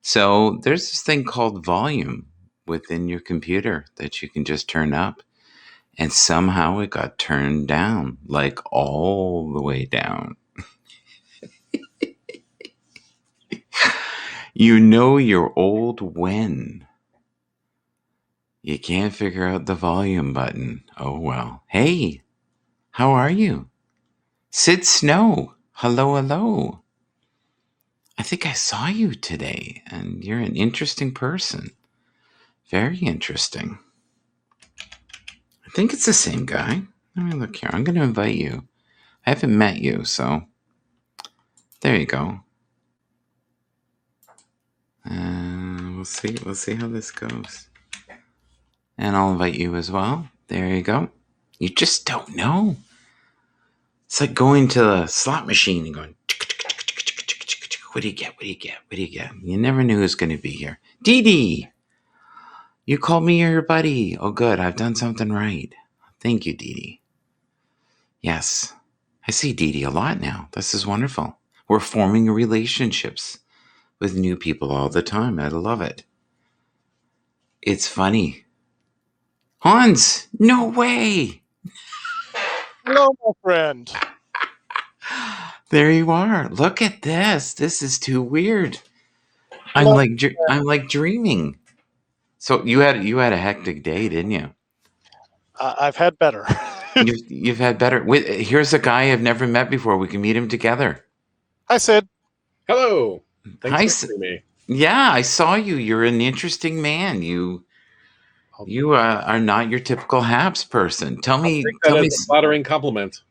So there's this thing called volume within your computer that you can just turn up. And somehow it got turned down, like all the way down. You know you're old when you can't figure out the volume button. Oh well. Hey, how are you? Sid Snow. Hello, hello. I think I saw you today, and you're an interesting person. Very interesting. I think it's the same guy. Let me look here. I'm going to invite you. I haven't met you, so there you go. We'll see. We'll see how this goes. And I'll invite you as well. There you go. You just don't know. It's like going to the slot machine and going, what do you get? What do you get? What do you get? You never knew who's going to be here. Dee Dee, you called me your buddy. Oh, good. I've done something right. Thank you, Dee Dee. Yes, I see Dee Dee a lot now. This is wonderful. We're forming relationships with new people all the time. I love it. It's funny. Hans, no way. Hello, my friend. There you are. Look at this. This is too weird. I'm like dreaming. So you had a hectic day, didn't you? I've had better. You've had better. Here's a guy I've never met before. We can meet him together. Hi, Sid. Hello. Hi, Thanks for having me. Yeah, I saw you. You're an interesting man. You are not your typical Happs person. Tell me as a flattering compliment.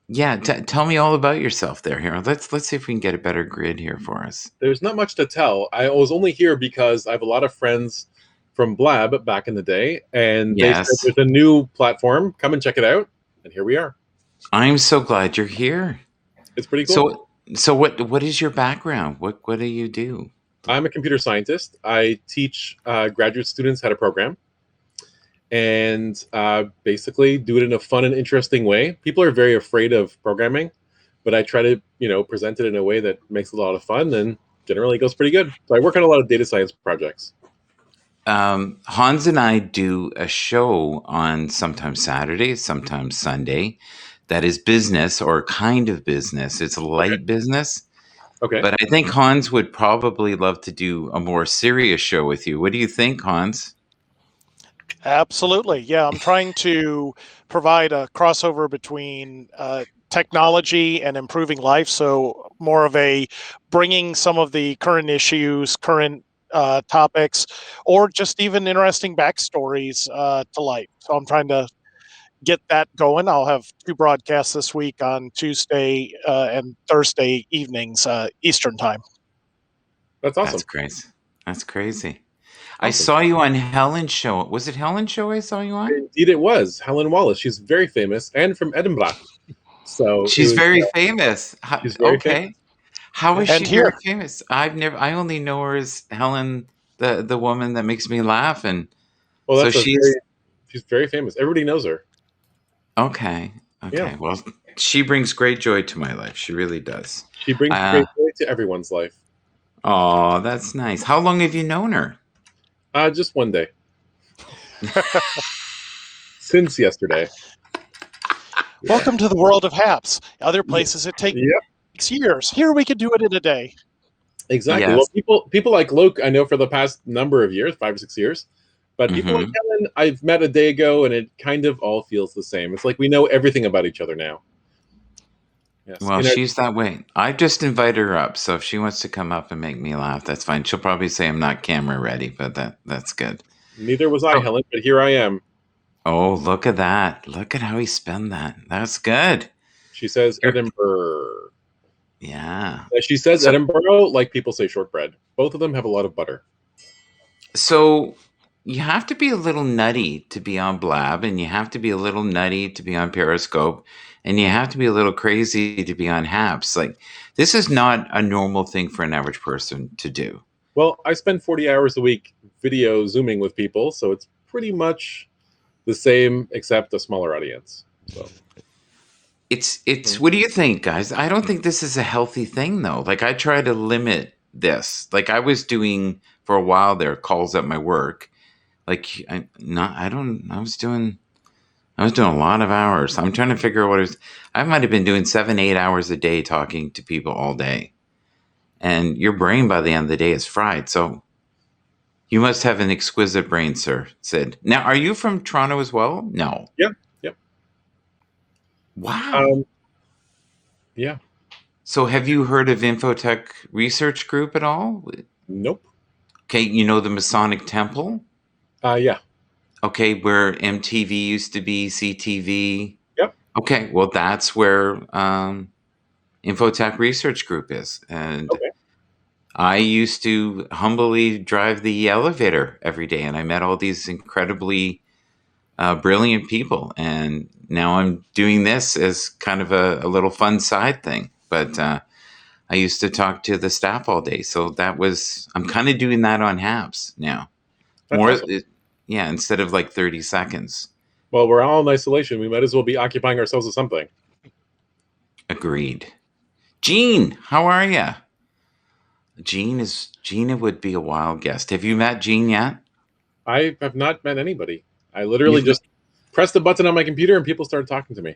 Yeah, tell me all about yourself there. Here, let's see if we can get a better grid here for us. There's not much to tell. I was only here because I have a lot of friends from Blab back in the day, and they said there's a new platform. Come and check it out, and here we are. I'm so glad you're here. It's pretty cool. So what is your background? What do you do? I'm a computer scientist. I teach graduate students how to program, and basically do it in a fun and interesting way. People are very afraid of programming, but I try to present it in a way that makes it a lot of fun, and generally goes pretty good. So I work on a lot of data science projects. Hans and I do a show on sometimes Saturday, sometimes Sunday, that is business or kind of business. It's a light business. Okay. But I think Hans would probably love to do a more serious show with you. What do you think, Hans? Absolutely. Yeah, I'm trying to provide a crossover between technology and improving life. So more of a bringing some of the current issues, current topics, or just even interesting backstories to light. So I'm trying to get that going. I'll have 2 broadcasts this week on Tuesday and Thursday evenings, Eastern time. That's awesome. That's crazy. Awesome. I saw you on Helen's show. Was it Helen's show I saw you on? Indeed it was. Helen Wallace. She's very famous and from Edinburgh. So she's very famous. She's very famous. How is she very famous? I only know her as Helen, the woman that makes me laugh, and well, so she's very famous. Everybody knows her. Okay. Yeah. Well, she brings great joy to my life. She really does. She brings great joy to everyone's life. Oh, that's nice. How long have you known her? Just one day. Since yesterday. Welcome to the world of Happs. Other places it takes years. Here we could do it in a day. Exactly. Yes. Well, people like Luke, I know for the past number of years, 5 or 6 years. But people like Helen, I've met a day ago, and it kind of all feels the same. It's like we know everything about each other now. Yes. Well, she's that way. I just invited her up, so if she wants to come up and make me laugh, that's fine. She'll probably say I'm not camera ready, but that's good. Neither was I, Helen, but here I am. Oh, look at that. Look at how he spun that. That's good. She says Edinburgh. Yeah. She says Edinburgh like people say shortbread. Both of them have a lot of butter. So you have to be a little nutty to be on Blab, and you have to be a little nutty to be on Periscope, and you have to be a little crazy to be on Happs. Like, this is not a normal thing for an average person to do. Well, I spend 40 hours a week video Zooming with people, so it's pretty much the same, except a smaller audience. So it's what do you think, guys? I don't think this is a healthy thing, though. Like, I try to limit this. Like I was doing for a while there calls at my work. Like I was doing a lot of hours. I'm trying to figure out I might have been doing 7, 8 hours a day talking to people all day. And your brain by the end of the day is fried. So you must have an exquisite brain, sir, Sid. Now, are you from Toronto as well? No. Yeah. Yep. Wow. Yeah. So have you heard of Infotech Research Group at all? Nope. Okay, you know the Masonic Temple? Yeah. Okay, where MTV used to be, CTV. Yep. Okay, well, that's where Infotech Research Group is. And Okay. I used to humbly drive the elevator every day, and I met all these incredibly brilliant people. And now I'm doing this as kind of a little fun side thing. But I used to talk to the staff all day. So I'm kind of doing that on Happs now. That's awesome. Yeah, instead of like 30 seconds. Well, we're all in isolation. We might as well be occupying ourselves with something. Agreed. Gene, how are you? Gina would be a wild guest. Have you met Gene yet? I have not met anybody. I literally just pressed the button on my computer and people started talking to me.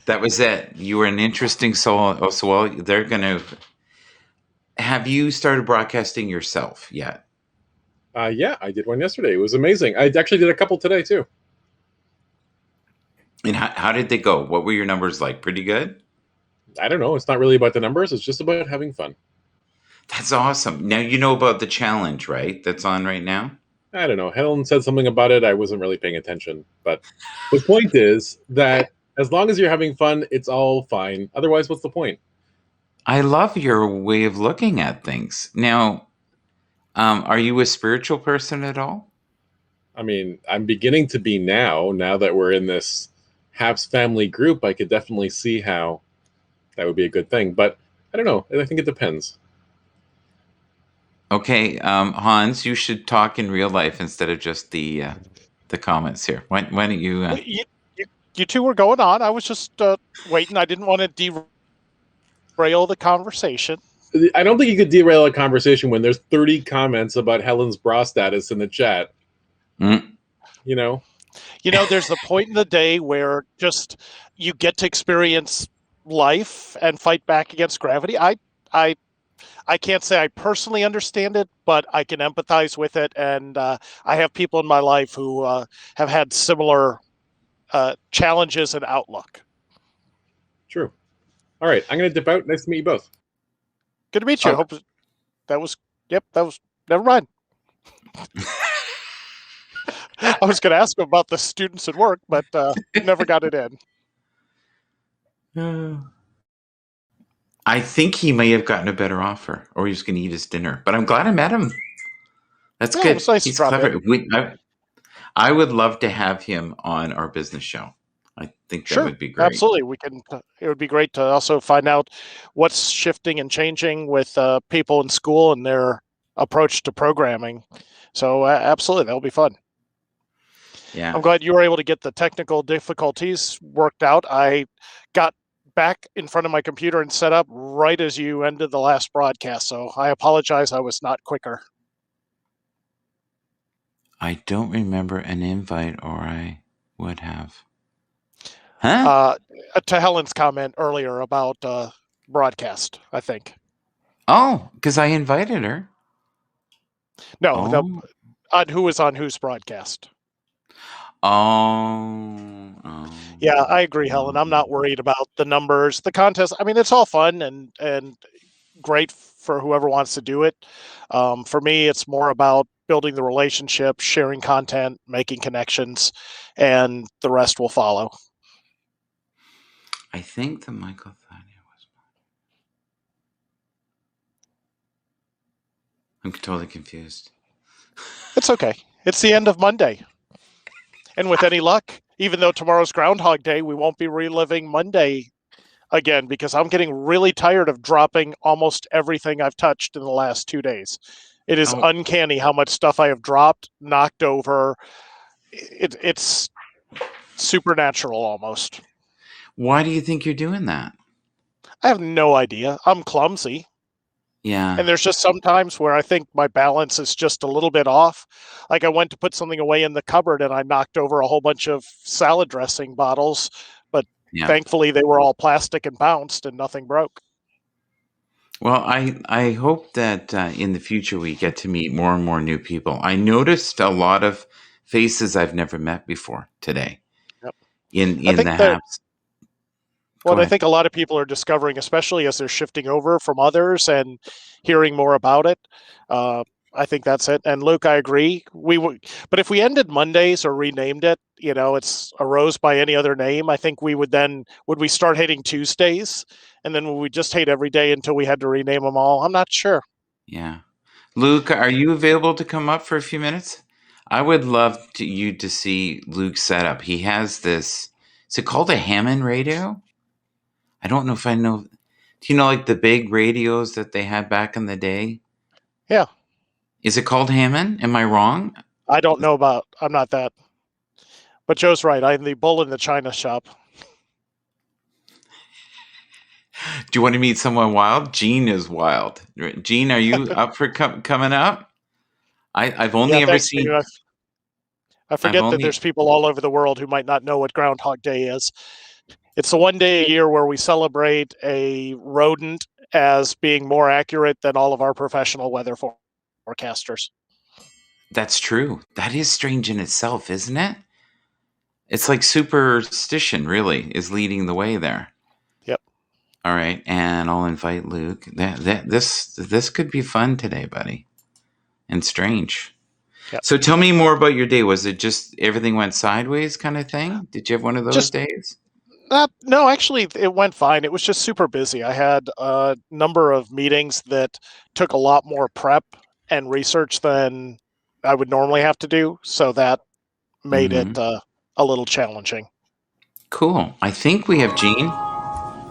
That was it. You were an interesting soul. Oh, so well, they're going to. Have you started broadcasting yourself yet? Yeah, I did one yesterday. It was amazing. I actually did a couple today too. And how did they go? What were your numbers like? Pretty good? I don't know. It's not really about the numbers. It's just about having fun. That's awesome. Now you know about the challenge, right? That's on right now? I don't know. Helen said something about it. I wasn't really paying attention. But the point is that as long as you're having fun, it's all fine. Otherwise, what's the point? I love your way of looking at things. Now, are you a spiritual person at all? I mean, I'm beginning to be now that we're in this Happs family group. I could definitely see how that would be a good thing. But I don't know. I think it depends. Okay, Hans, you should talk in real life instead of just the comments here. Why don't you? Well, you two were going on. I was just waiting. I didn't want to derail the conversation. I don't think you could derail a conversation when there's 30 comments about Helen's bra status in the chat. You know, there's the point in the day where just you get to experience life and fight back against gravity. I can't say I personally understand it, but I can empathize with it. And I have people in my life who have had similar challenges and outlook. True. All right. I'm going to dip out. Nice to meet you both. Good to meet you. Hope that was never mind. I was going to ask him about the students at work, but never got it in. I think he may have gotten a better offer, or he was going to eat his dinner. But I'm glad I met him. That's good. It was nice He's to drop clever. in. I would love to have him on our business show. I think that would be great. Absolutely. It would be great to also find out what's shifting and changing with people in school and their approach to programming. So absolutely, that'll be fun. Yeah. I'm glad you were able to get the technical difficulties worked out. I got back in front of my computer and set up right as you ended the last broadcast. So I apologize. I was not quicker. I don't remember an invite, or I would have. Huh? To Helen's comment earlier about broadcast, I think. Oh, because I invited her. No, on who was on whose broadcast. Oh. Yeah, I agree, Helen. I'm not worried about the numbers, the contest. I mean, it's all fun and great for whoever wants to do it. For me, it's more about building the relationship, sharing content, making connections, and the rest will follow. I think the Michael Thania was. I'm totally confused. It's okay. It's the end of Monday. And with any luck, even though tomorrow's Groundhog Day, we won't be reliving Monday again because I'm getting really tired of dropping almost everything I've touched in the last 2 days. It is uncanny how much stuff I have dropped, knocked over. It's supernatural almost. Why do you think you're doing that? I have no idea. I'm clumsy. Yeah. And there's just some times where I think my balance is just a little bit off. Like I went to put something away in the cupboard and I knocked over a whole bunch of salad dressing bottles, but Yeah. thankfully they were all plastic and bounced and nothing broke. Well, I hope that in the future we get to meet more and more new people. I noticed a lot of faces I've never met before today Yep. in I in the think that Happs. Go what I ahead. think a lot of people are discovering, especially as they're shifting over from others and hearing more about it. Uh, I think that's it. And Luke, I agree. We would, but if we ended Mondays or renamed it, it's arose by any other name. I think we would we start hating Tuesdays, and then would we just hate every day until we had to rename them all? I'm not sure. Yeah. Luke, are you available to come up for a few minutes? I would love you to see Luke's setup. He has this. Is it called a Hammond radio? I don't know if I know. Do you know like the big radios that they had back in the day? Yeah, Is it called Hammond? Am I wrong? I don't know about. I'm not that. But Joe's right. I'm the bull in the china shop. Do you want to meet someone wild? Gene is wild. Gene, are you up for coming up? I've Yeah, only ever thanks, seen. Steve. I I've forget that only. there's people all over the world who might not know what Groundhog Day is. It's the one day a year where we celebrate a rodent as being more accurate than all of our professional weather forecasters. That's true. That is strange in itself, isn't it? It's like superstition, really, is leading the way there. Yep. All right, and I'll invite Luke. This could be fun today, buddy, and strange. Yep. So tell me more about your day. Was it just everything went sideways kind of thing? Did you have one of those days? No, actually, it went fine. It was just super busy. I had a number of meetings that took a lot more prep and research than I would normally have to do, so that made it a little challenging. Cool. I think we have Gene.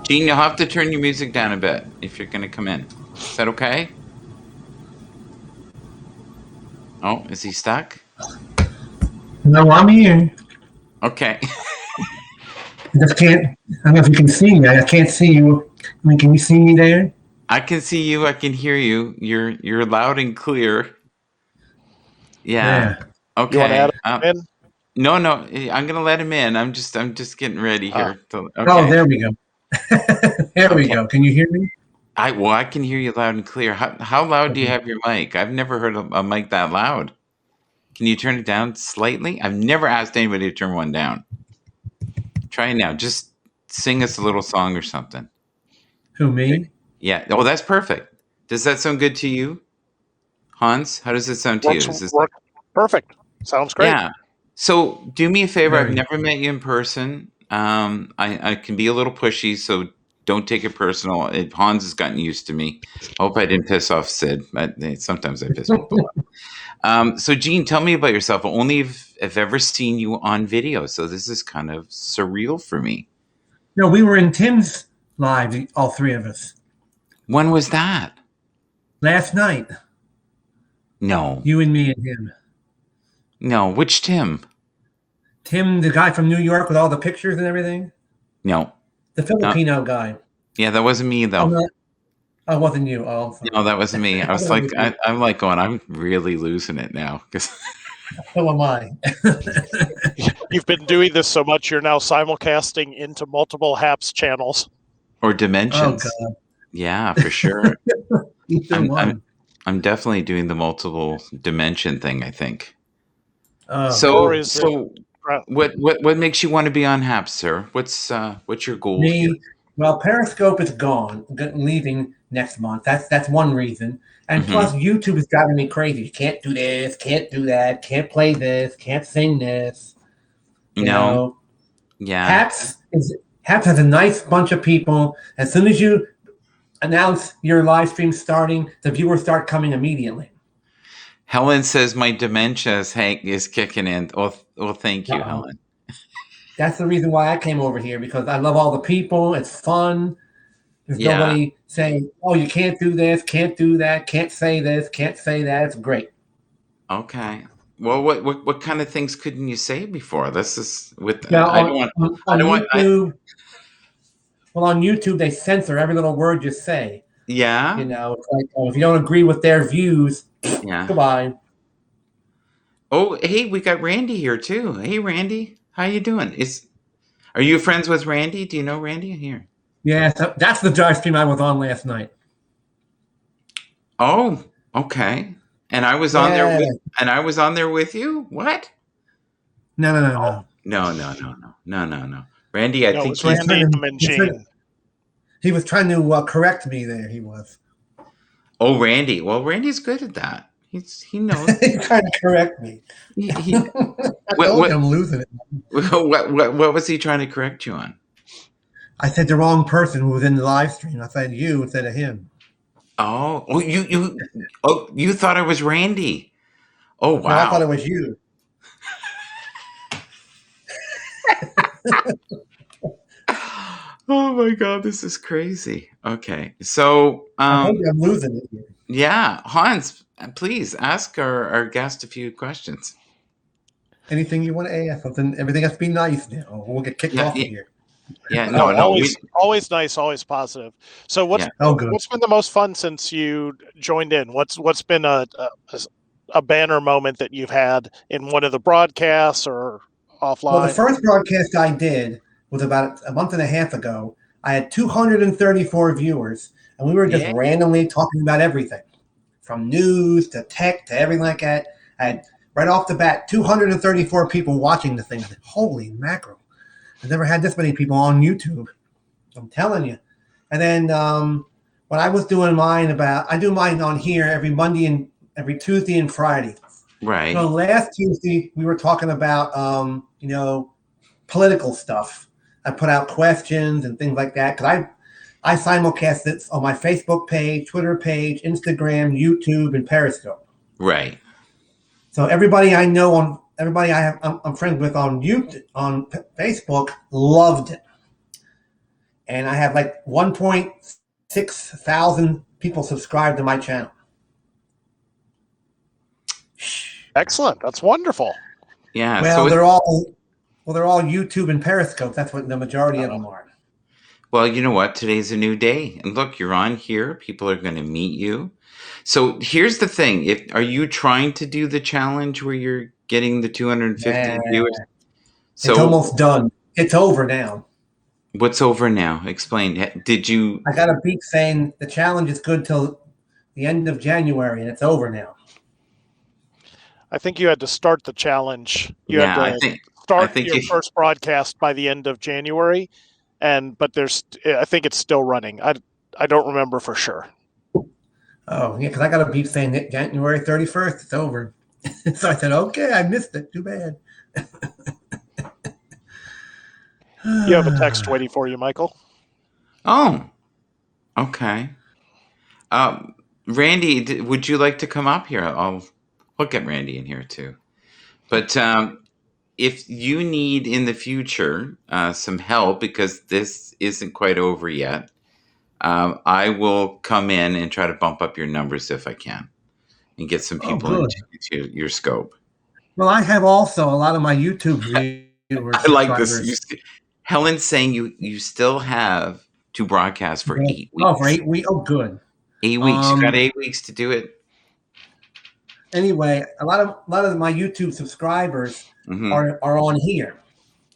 Gene, you'll have to turn your music down a bit if you're going to come in. Is that okay? Oh, is he stuck? No, I'm here. Okay. I just can't. I don't know if you can see me. I can't see you. I mean, can you see me there? I can see you. I can hear you. You're loud and clear. Yeah. Okay. You want to add him in? No, I'm gonna let him in. I'm just getting ready here. Okay. Oh, there we go. There we go. Can you hear me? I can hear you loud and clear. How loud do you have your mic? I've never heard a mic that loud. Can you turn it down slightly? I've never asked anybody to turn one down. Try it now. Just sing us a little song or something. Who, me? Yeah. Oh, that's perfect. Does that sound good to you, Hans? How does it sound to you? Is this perfect? Sounds great. Yeah. So do me a favor. Very I've never met you in person. I can be a little pushy, so don't take it personal. Hans has gotten used to me. I hope I didn't piss off Sid, but sometimes I piss people off. So Gene, tell me about yourself. I only have ever seen you on video, so this is kind of surreal for me. No, we were in Tim's live, all three of us. When was that? Last night. No. You and me and him. No. Which Tim? Tim, the guy from New York with all the pictures and everything? No. The Filipino guy. Yeah, that wasn't me, though. Oh, it wasn't you. Oh, no, that wasn't me. I was like, I'm like going, I'm really losing it now. So am I. You've been doing this so much, you're now simulcasting into multiple Happs channels. Or dimensions. Oh, God. Yeah, for sure. I'm I'm definitely doing the multiple dimension thing, I think. What makes you want to be on Happs, sir? What's your goal here? Well, Periscope is gone, leaving next month. That's one reason. And plus, YouTube is driving me crazy. You can't do this, can't do that, can't play this, can't sing this. You know? Yeah. Happs has a nice bunch of people. As soon as you announce your live stream starting, the viewers start coming immediately. Helen says my dementia is kicking in. Well, thank you, Helen. That's the reason why I came over here, because I love all the people. It's fun. There's nobody saying, oh, you can't do this, can't do that, can't say this, can't say that. It's great. Okay. Well, what kind of things couldn't you say before? This is with on YouTube, they censor every little word you say. Yeah. You know, it's like, if you don't agree with their views, Yeah. goodbye. Oh, hey, we got Randy here too. Hey, Randy, how you doing? Are you friends with Randy? Do you know Randy here? Yeah, so that's the dive stream I was on last night. Oh, okay. And I was on there Yeah. with you. What? No, no, no, Oh, no. no. Randy, I No, it think was he's. Randy Mangine. He was trying to correct me there. He was. Oh, Randy. Well, Randy's good at that. He knows. He's trying to correct me. He I what told you what I'm losing it. what was he trying to correct you on? I said the wrong person who was in the live stream. I said you instead of him. Oh, you thought it was Randy. Oh, No, I thought wow. it was you. Oh my God, this is crazy. Okay, so I told you I'm losing it here. yeah, Hans, please ask our guest a few questions. Anything you want to ask? Something, everything has to be nice now. We'll get kicked Yeah, off yeah, of here. yeah. No, No, we, always nice, always positive. So yeah. Oh, good. what's been the most fun since you joined in? What's been a banner moment that you've had in one of the broadcasts or offline? Well, the first broadcast I did was about a month and a half ago. I had 234 viewers, and we were just Yeah. randomly talking about everything, from news to tech to everything like that. I had right off the bat 234 people watching the thing. I said, holy mackerel! I've never had this many people on YouTube. I'm telling you. And then when I was doing mine, I do mine on here every Monday and every Tuesday and Friday. Right. So last Tuesday we were talking about political stuff. I put out questions and things like that because I simulcast it on my Facebook page, Twitter page, Instagram, YouTube, and Periscope. Right. So everybody I know I'm friends with on YouTube, on Facebook, loved it, and I have like 1.6 thousand people subscribed to my channel. Excellent. That's wonderful. Yeah. Well, So they're all YouTube and Periscope. That's what the majority of them are. well, you know what? Today's a new day, and look, you're on here. People are going to meet you. So here's the thing: are you trying to do the challenge where you're getting the 250 viewers? So it's almost done. It's over now. what's over now? Explain. Did you? I got a beat saying the challenge is good till the end of January, and it's over now. I think you had to start the challenge. You had to I start think your first broadcast by the end of January, but I think it's still running. I don't remember for sure. Oh yeah, because I got a beat saying that January 31st, it's over. So I said, okay, I missed it. Too bad. You have a text waiting for you, Michael. Oh, okay. Randy, would you like to come up here? I'll get Randy in here too. But if you need in the future some help, because this isn't quite over yet, I will come in and try to bump up your numbers if I can and get some people into your scope. Well, I have also a lot of my YouTube viewers. I like this. Helen's saying you still have to broadcast for 8 weeks. Oh, for 8 weeks? Oh, good. 8 weeks. You got 8 weeks to do it. Anyway, a lot of my YouTube subscribers are on here.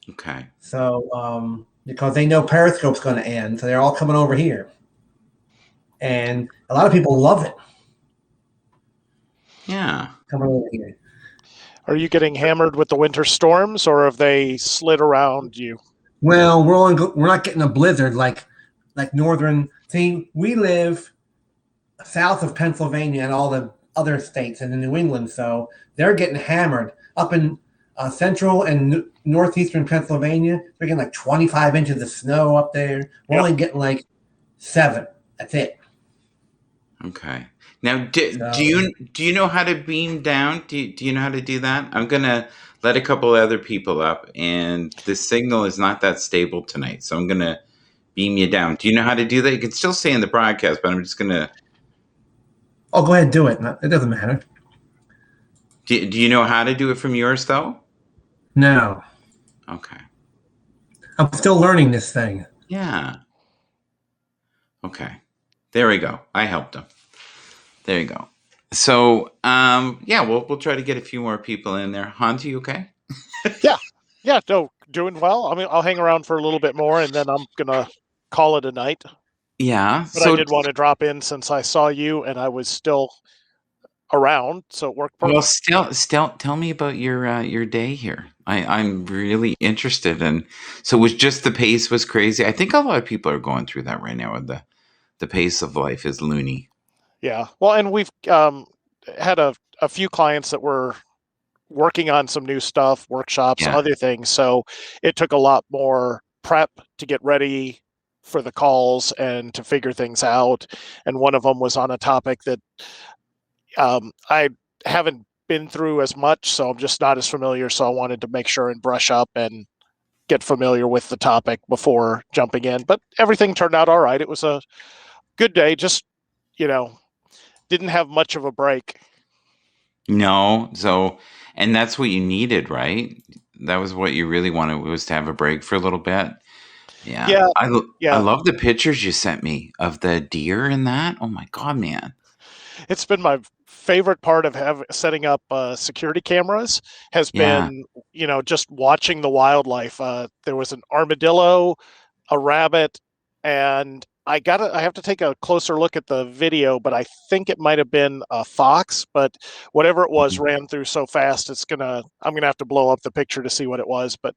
Okay. So because they know Periscope's going to end, so they're all coming over here, and a lot of people love it. Yeah. Coming over here. Are you getting hammered with the winter storms, or have they slid around you? Well, we're not getting a blizzard like northern. See, we live south of Pennsylvania and all the other states and in New England, so they're getting hammered up in central and northeastern Pennsylvania. They're getting like 25 inches of snow up there. We're only getting like 7. That's it. Okay. Now, do you know how to beam down? Do you know how to do that? I'm gonna let a couple other people up, and the signal is not that stable tonight, so I'm gonna beam you down. Do you know how to do that? You can still stay in the broadcast, but I'm just gonna. Oh, go ahead and do it. It doesn't matter. Do you know how to do it from yours though? No. Okay. I'm still learning this thing. Yeah. Okay. There we go. I helped him. There you go. So, yeah, we'll try to get a few more people in there. Hans, you okay? Yeah, no, doing well. I mean, I'll hang around for a little bit more, and then I'm gonna call it a night. Yeah. But I did want to drop in since I saw you and I was still around, so it worked perfect. Well, still, tell me about your day here. I'm really interested, and so it was just the pace was crazy. I think a lot of people are going through that right now. With the pace of life is loony. Yeah. Well, and we've had a few clients that were working on some new stuff, workshops, Yeah. other things. So it took a lot more prep to get ready for the calls and to figure things out. And one of them was on a topic that I haven't been through as much, so I'm just not as familiar. So I wanted to make sure and brush up and get familiar with the topic before jumping in. But everything turned out all right. It was a good day. Just, didn't have much of a break. No, so and that's what you needed, right? That was what you really wanted, was to have a break for a little bit. Yeah. Yeah. I Yeah. love the pictures you sent me of the deer in that. Oh my God, man. It's been my favorite part of setting up security cameras has Yeah. been, just watching the wildlife. There was an armadillo, a rabbit, and I have to take a closer look at the video, but I think it might have been a fox, but whatever it was ran through so fast, I'm gonna have to blow up the picture to see what it was, but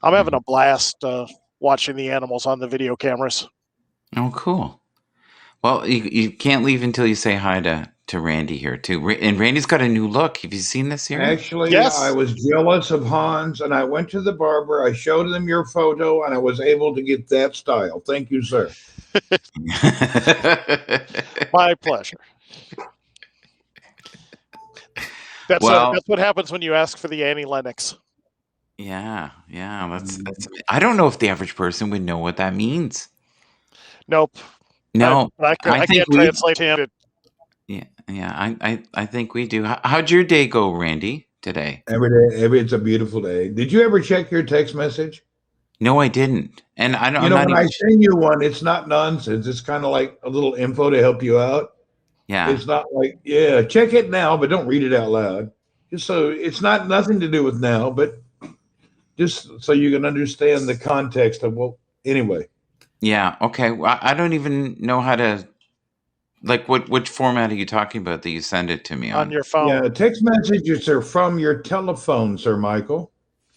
I'm having a blast watching the animals on the video cameras. Oh, cool. Well, you can't leave until you say hi to Randy here too. And Randy's got a new look. Have you seen this here? Actually, Yes. I was jealous of Hans, and I went to the barber. I showed them your photo, and I was able to get that style. Thank you, sir. My pleasure. That's what happens when you ask for the Annie Lennox. Yeah, that's. I don't know if the average person would know what that means. Nope. No, I can't translate him. Yeah. I think we do. How'd your day go, Randy, today? Every day, it's a beautiful day. Did you ever check your text message? No, I didn't. And I don't. When I send you one, it's not nonsense. It's kind of like a little info to help you out. Yeah. It's not like, yeah, check it now, but don't read it out loud. Just so it's nothing to do with now, but just so you can understand the context of anyway. Yeah. Okay. Well, I don't even know how to. Like, which format are you talking about that you send it to me on your phone? Yeah, text messages are from your telephone, Sir Michael.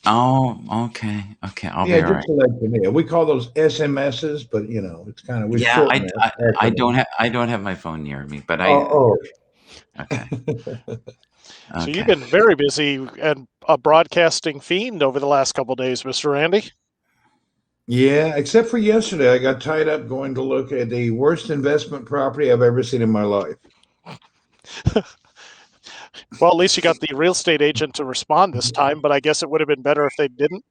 Oh, okay. I'll be all right. Yeah, we call those SMSs, but it's kind of I don't have my phone near me, but okay. So you've been very busy and a broadcasting fiend over the last couple of days, Mr. Randy. Yeah, except for yesterday, I got tied up going to look at the worst investment property I've ever seen in my life. Well, at least you got the real estate agent to respond this time, but I guess it would have been better if they didn't.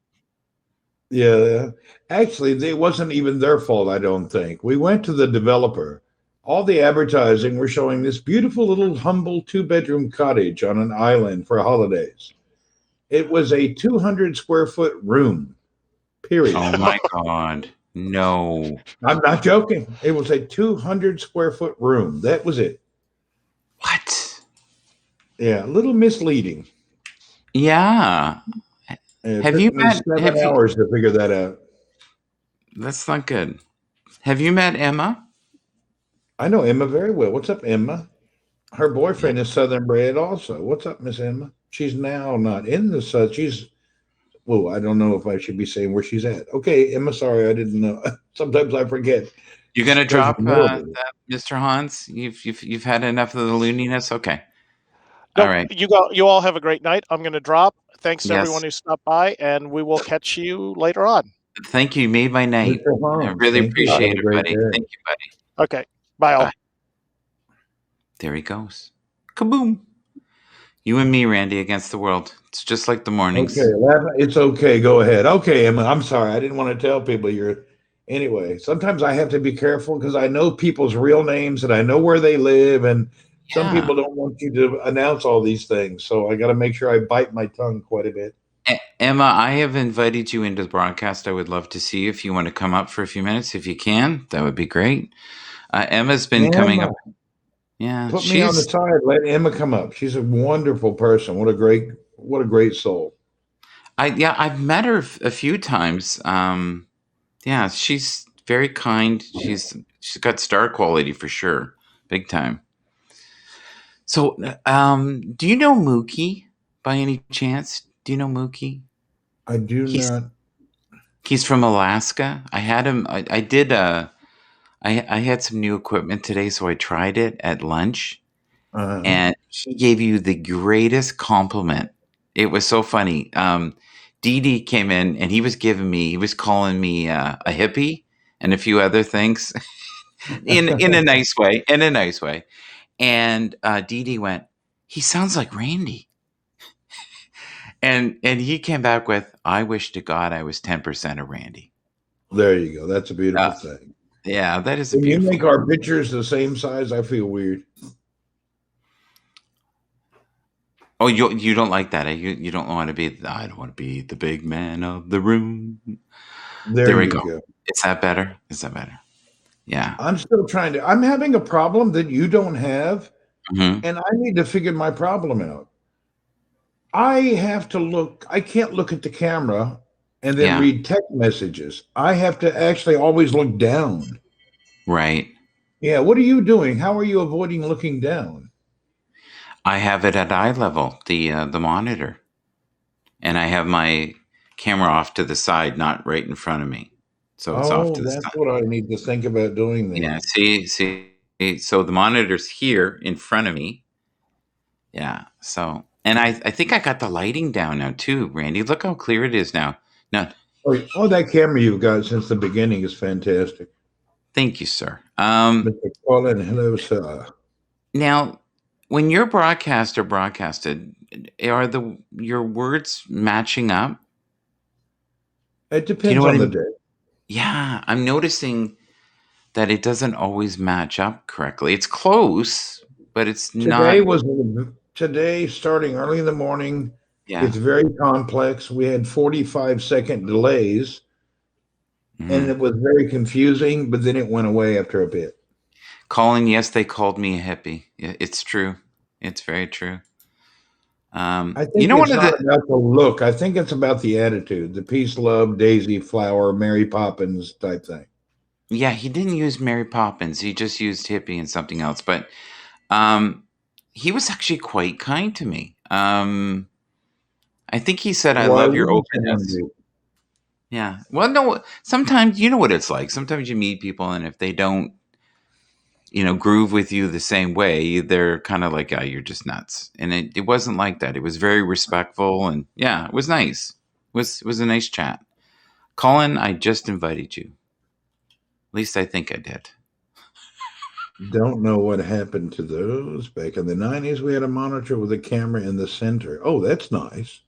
Yeah, actually, it wasn't even their fault, I don't think. We went to the developer. All the advertising were showing this beautiful little humble 2-bedroom cottage on an island for holidays. It was a 200 square foot room, period. Oh my God. No. I'm not joking. It was a 200 square foot room. That was it. What? Yeah, a little misleading. Yeah. Have you met 7 hours to figure that out? That's not good. Have you met Emma? I know Emma very well. What's up, Emma? Her boyfriend is Southern bred also. What's up, Miss Emma? She's now not in the South. I don't know if I should be saying where she's at. Okay, Emma, sorry, I didn't know. Sometimes I forget. You're gonna drop that, Mr. Hans? You've had enough of the looniness? Okay. Nope, all right. You all have a great night. I'm going to drop. Thanks to everyone who stopped by, and we will catch you later on. Thank you. You made my night. I really appreciate it, buddy. Thank you, buddy. Okay. Bye, all. There he goes. Kaboom. You and me, Randy, against the world. It's just like the mornings. Okay, it's okay. Go ahead. Okay, Emma, I'm sorry. I didn't want to tell people Anyway, sometimes I have to be careful because I know people's real names and I know where they live, and some people don't want you to announce all these things. So I got to make sure I bite my tongue quite a bit. Emma, I have invited you into the broadcast. I would love to see you if you want to come up for a few minutes. If you can, that would be great. Emma's been coming Emma, up. Yeah, put me on the side. Let Emma come up. She's a wonderful person. What a great soul. I've met her a few times. Yeah, she's very kind. She's got star quality for sure, big time. So, do you know Mookie by any chance? Do you know Mookie? I do He's not. he's from Alaska. I had him. I did. I had some new equipment today, so I tried it at lunch, Uh, and he gave you the greatest compliment. It was so funny. Dee Dee came in, and he was calling me a hippie and a few other things in a nice way. In a nice way. And Dee Dee went, "He sounds like Randy." And he came back with, "I wish to God I was 10% of Randy." there you go. That's a beautiful Uh, thing. yeah, that is a When you beautiful. make our pictures the same size, I feel weird. Oh, you don't like that? Eh? You don't want to be. I don't want to be the big man of the room. There There we you go. go. Is that better? Is that better? Yeah. I'm still trying to. I'm having a problem that you don't have, hmm and I need to figure my problem out. I have to look. I can't look at the camera and then Yeah. read text messages. I have to actually always look down. Right. Yeah. What are you doing? How are you avoiding looking down? I have it at eye level, the monitor, and I have my camera off to the side, not right in front of me. So it's off Oh, to the that's side. what I need to think about doing Yeah. then. See. So the monitor's here in front of me. Yeah. So, and I think I got the lighting down now too, Randy. Look how clear it is now. Now, Oh, that camera you've got since the beginning is fantastic. thank you, sir. Mr. Colin, hello, sir. Now, when you're broadcast or broadcasted, are your words matching up? It Do you know depends what on I the mean? day. Yeah, I'm noticing that it doesn't always match up correctly. It's close, but it's Today not. was today starting early in the morning. Yeah. It's very complex. We had 45-second delays, and Mhm. it was very confusing, but then it went away after a bit. Colin, yes, they called me a hippie. It's true. It's very true. I You think know, one it's of not the about the look. I think it's about the attitude, the peace, love, daisy, flower, Mary Poppins type thing. Yeah, he didn't use Mary Poppins. He just used hippie and something else. But um, he was actually quite kind to me. I think he said, "I Why love your wouldn't someone openness." be? Yeah. Well, no, sometimes you know what it's like. Sometimes you meet people, and if they don't, groove with you the same way, they're kind of like, "Oh, you're just nuts." And it wasn't like that. It was very respectful, and yeah, it was nice. It was a nice chat. Colin, I just invited you. At least I think I did. Don't know what happened to those. Back in the 90s, we had a monitor with a camera in the center. Oh, that's nice.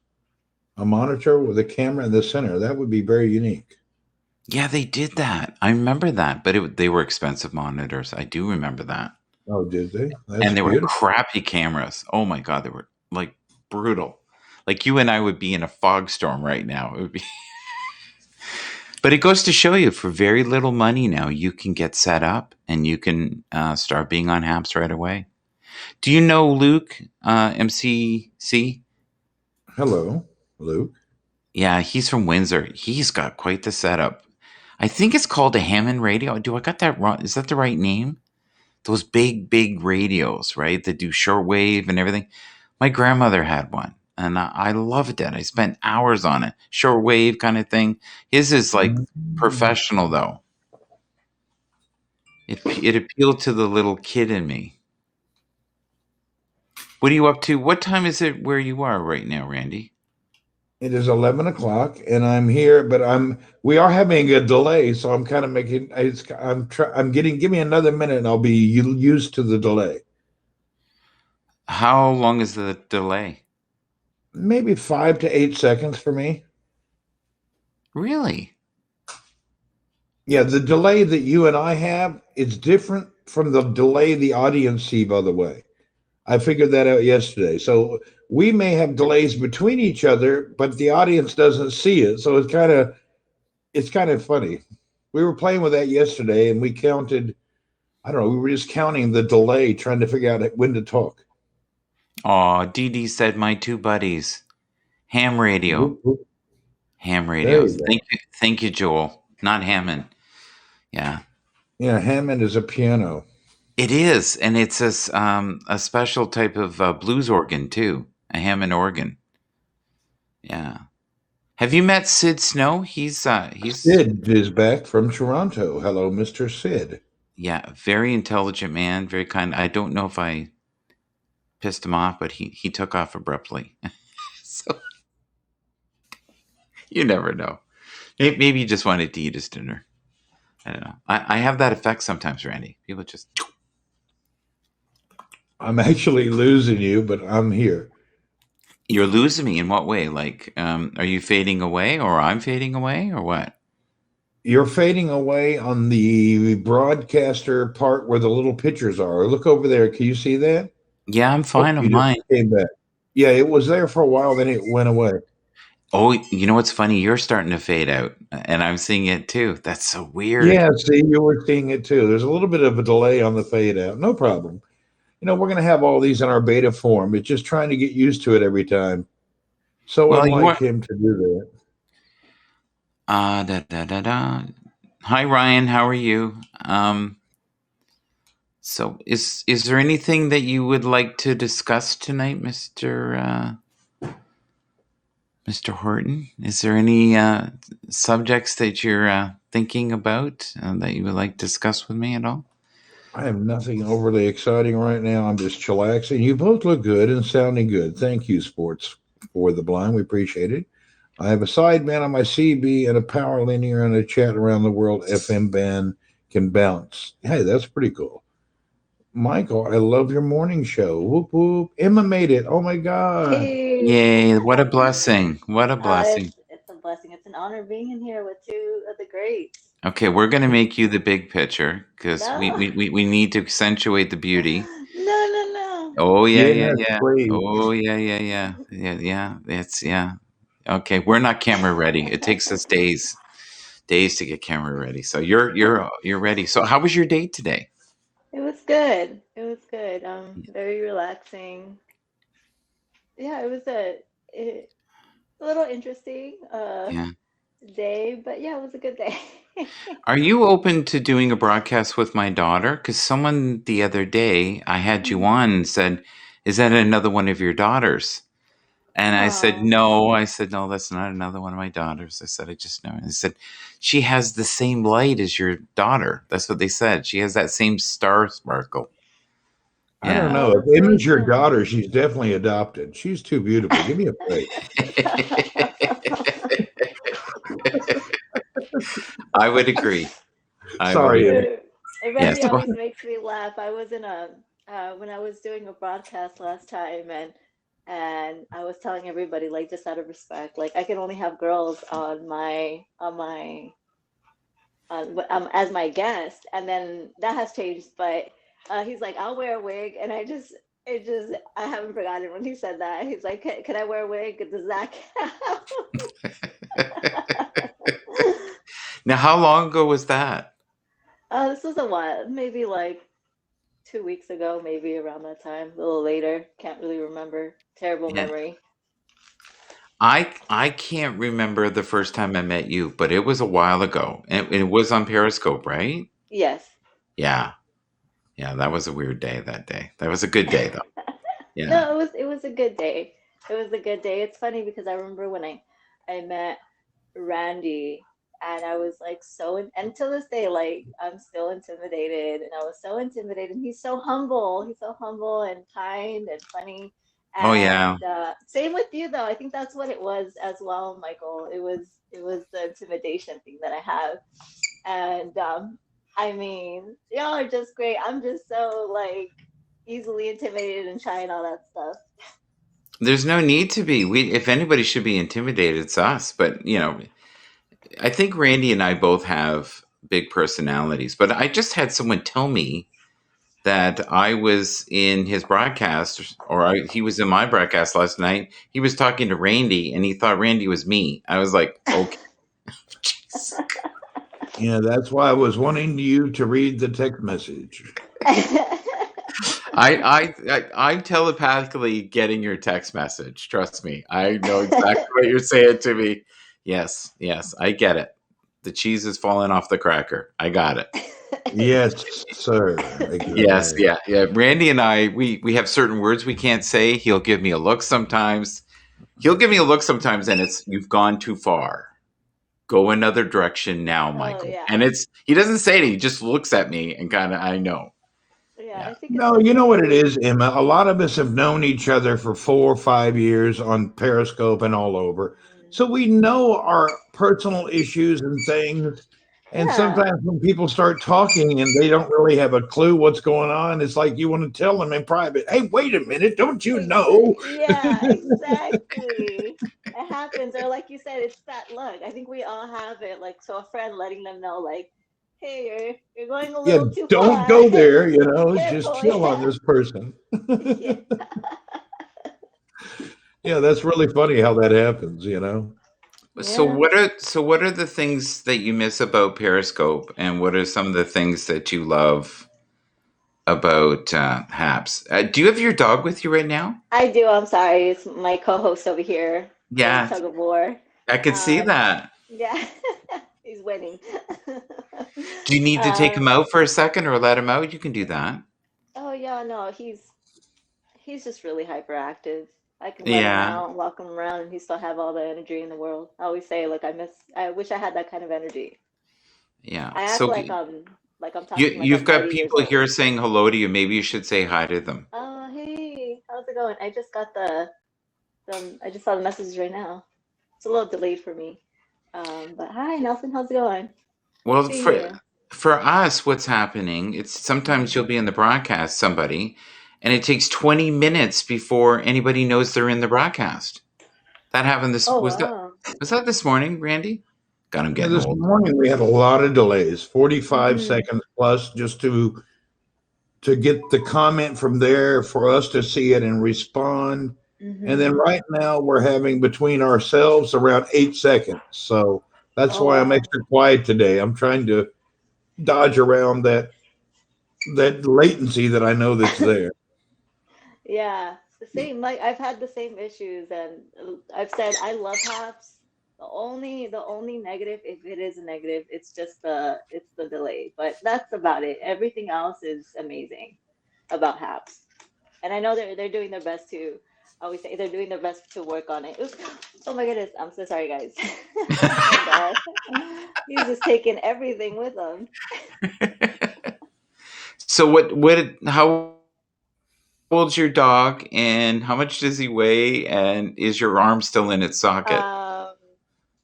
A monitor with a camera in the center. That would be very unique. Yeah, they did that. I remember that, but they were expensive monitors. I do remember that. Oh, did they? That's And they were beautiful. crappy cameras. Oh my God, they were like brutal. Like you and I would be in a fog storm right now. It would be But it goes to show you for very little money now, you can get set up and you can start being on Happs right away. Do you know Luke, MCC? Hello, Luke. Yeah, he's from Windsor. He's got quite the setup. I think it's called a Hammond radio. Do I got that wrong? Is that the right name? Those big radios, right? That do shortwave and everything. My grandmother had one, and I loved it. I spent hours on it. Shortwave kind of thing. His is like professional though. It appealed to the little kid in me. What are you up to? What time is it where you are right now, Randy? It is 11 o'clock, and I'm here, but we are having a delay, so I'm kind of making. I'm getting. Give me another minute, and I'll be used to the delay. How long is the delay? Maybe 5 to 8 seconds for me. Really? Yeah, the delay that you and I have is different from the delay the audience see, by the way. I figured that out yesterday. So we may have delays between each other, but the audience doesn't see it. So it's kind of funny. We were playing with that yesterday and we counted I don't know. We were just counting the delay, trying to figure out when to talk. Oh, Dee Dee said my two buddies. Ham radio. Whoop, whoop. Ham There radios. you go. Thank you, Joel. Not Hammond. Yeah. Yeah, Hammond is a piano. It is, and it's a special type of blues organ too, a Hammond organ. Yeah. Have you met Sid Snow? He's Sid is back from Toronto. Hello, Mr. Sid. yeah, very intelligent man, very kind. I don't know if I pissed him off, but he took off abruptly. So you never know. Maybe he just wanted to eat his dinner. I don't know. I have that effect sometimes, Randy. People just. I'm actually losing you, but I'm here. You're losing me in what way? Like, are you fading away, or I'm fading away, or what? You're fading away on the broadcaster part where the little pictures are. Look over there. Can you see that? Yeah, I'm fine on You mine. just came back. Yeah, it was there for a while, then it went away. Oh, you know what's funny? You're starting to fade out, and I'm seeing it too. That's so weird. Yeah, see, you were seeing it too. There's a little bit of a delay on the fade out. No problem. We're going to have all these in our beta form. It's just trying to get used to it every time. So Well, unlike him to do that. Hi, Ryan. How are you? So is there anything that you would like to discuss tonight, Mr. Horton? Is there any subjects that you're thinking about that you would like to discuss with me at all? I have nothing overly exciting right now. I'm just chillaxing. You both look good and sounding good. Thank you, Sports for the Blind. We appreciate it. I have a sideman on my CB and a power linear and a chat around the world FM band can bounce. Hey, that's pretty cool. Michael, I love your morning show. Whoop whoop. Emma made it. Oh my God. Hey. Yay, what a blessing. What a blessing. It's a blessing. It's an honor being in here with two of the greats. Okay, we're going to make you the big picture because No. we need to accentuate the beauty. No. Oh, yeah. Please. Oh, yeah. Yeah. Okay, we're not camera ready. It takes us days to get camera ready. So you're ready. So how was your date today? It was good. Very relaxing. Yeah, it was a little interesting day, but yeah, it was a good day. Are you open to doing a broadcast with my daughter? Because someone the other day, I had you on and said, is that another one of your daughters? And I said, no. I said, no, that's not another one of my daughters. I said, I just know. And they said, she has the same light as your daughter. That's what they said. She has that same star sparkle. I don't know. If Emma's your daughter, she's definitely adopted. She's too beautiful. Give me a break. I would agree. Sorry. It really always makes me laugh. I was in when I was doing a broadcast last time, and I was telling everybody, like, just out of respect, like, I can only have girls on my as my guest, and then that has changed. But he's like, I'll wear a wig, and I haven't forgotten when he said that. He's like, can I wear a wig? Does that count? Now, how long ago was that? This was a while, maybe like 2 weeks ago, maybe around that time, a little later. Can't really remember. Terrible memory. I can't remember the first time I met you, but it was a while ago. And it was on Periscope, right? Yes. Yeah, that was a weird day that day. That was a good day, though. Yeah. No, it was a good day. It was a good day. It's funny because I remember when I met Randy, and I was like and to this day, like, I'm still intimidated, and I was so intimidated. He's so humble and kind and funny. And, oh yeah. Same with you, though. I think that's what it was as well, Michael. It was the intimidation thing that I have, and I mean, y'all are just great. I'm just so, like, easily intimidated and shy and all that stuff. There's no need to be. If anybody should be intimidated, it's us. But I think Randy and I both have big personalities. But I just had someone tell me that I was in his broadcast, he was in my broadcast last night. He was talking to Randy, and he thought Randy was me. I was like, okay. Yeah, that's why I was wanting you to read the text message. I'm telepathically getting your text message. Trust me. I know exactly what you're saying to me. Yes, I get it. The cheese is falling off the cracker. I got it. Yes, sir. Yes, Exactly. yeah. Randy and I, we have certain words we can't say. He'll give me a look sometimes. And it's you've gone too far. Go another direction now, Oh Michael. yeah. And he doesn't say it. He just looks at me and kind of I know. Yeah, Yeah. I think it's No, just you know what it like is, Emma. A lot of us have known each other for 4 or 5 years on Periscope and all over. So we know our personal issues and things. And yeah. sometimes when people start talking and they don't really have a clue what's going on, it's like you want to tell them in private, hey, wait a minute, don't you know? Yeah, exactly. It happens. Or like you said, it's that look. I think we all have it. Like, so a friend letting them know, like, hey, you're going a Yeah, little too don't far. go there, Be just careful. chill on Yeah. this person. Yeah. Yeah, that's really funny how that happens. So Yeah. what are the things that you miss about Periscope, and what are some of the things that you love about Happs? Do you have your dog with you right now? I do. I'm sorry. It's my co-host over here playing Yeah, tug of war. I could see Um, that. yeah, he's winning. Do you need to take him um, out for a second or let him out? You can do that. oh yeah, no, he's just really hyperactive. I can let him Yeah, out, walk him around, and he still have all the energy in the world. I always say, like, I wish I had that kind of energy. yeah. I act So like I'm talking like you've I'm got 30 years people old. here saying hello to you. Maybe you should say hi to them. Oh, hey, how's it going? I just got I just saw the messages right now. It's a little delayed for me. But hi, Nelson, how's it going? Good Well, seeing you. for us, what's happening? It's sometimes you'll Mhm. be in the broadcast, somebody, and it takes 20 minutes before anybody knows they're in the broadcast. That happened this Oh wow. was that this morning, Randy? God, I'm Yeah, getting this old. morning we had a lot of delays, 45 Hmm. seconds plus just to get the comment from there for us to see it and respond. And then Hmm. right now we're having between ourselves around 8 seconds. So that's Oh why I'm wow. extra quiet today. I'm trying to dodge around that latency that I know that's there. Yeah, it's the same. Like I've had the same issues, and I've said I love Happs. The only negative, if it is a negative, it's the delay. But that's about it. Everything else is amazing about Happs, and I know they're doing their best to. I always say they're doing their best to work on it. Oops. Oh my goodness, I'm so sorry, guys. My dog, he's just taking everything with him. So how old's your dog, and how much does he weigh, and is your arm still in its socket? Um,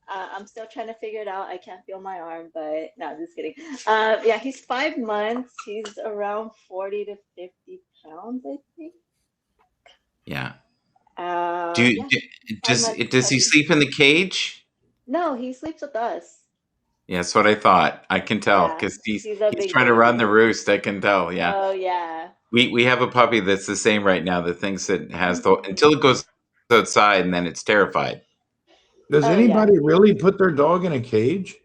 I'm still trying to figure it out. I can't feel my arm, but no, just kidding. Yeah, he's 5 months. He's around 40 to 50 pounds, I think. Yeah. Do you, Yeah, does 5 months. He's does he heavy. sleep in the cage? No, he sleeps with us. Yeah, that's what I thought. I can tell Yeah, because he's he's a he's big trying to run the baby. roost. I can tell. Yeah, Oh yeah. we have a puppy that's the same right now. That thinks it has the Hmm. until it goes outside and then it's terrified. Does Oh yeah. anybody really put their dog in a cage?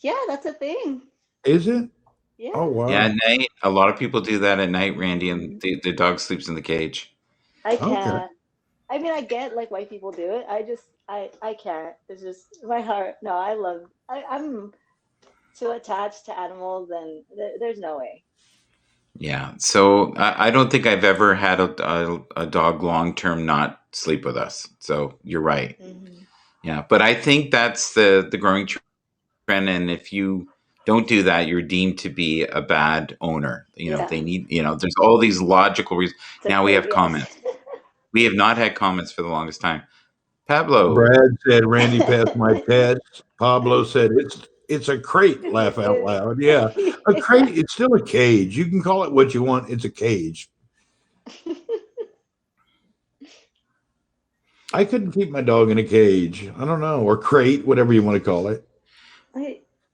Yeah, that's a thing. Is it? Oh, Yeah. Yeah, at wow. night. A lot of people do that at night, Randy, and Hmm. the dog sleeps in the cage. I Okay. can't. I mean, I get like why people do it. I can't. It's just my heart. No, I'm too attached to animals, and there's no way. Yeah. So I don't think I've ever had a dog long term not sleep with us. So you're right. Hmm. Yeah, but I think that's the growing trend, and if you don't do that, you're deemed to be a bad owner. Yeah, They need. There's all these logical reasons. to Now we put have yes. comments. We have not had comments for the longest time. Pablo, Brad said Randy passed my test. Pablo said it's a crate. Laugh out loud. Yeah, a crate. It's still a cage. You can call it what you want. It's a cage. I couldn't keep my dog in a cage. I don't know, or crate, whatever you want to call it,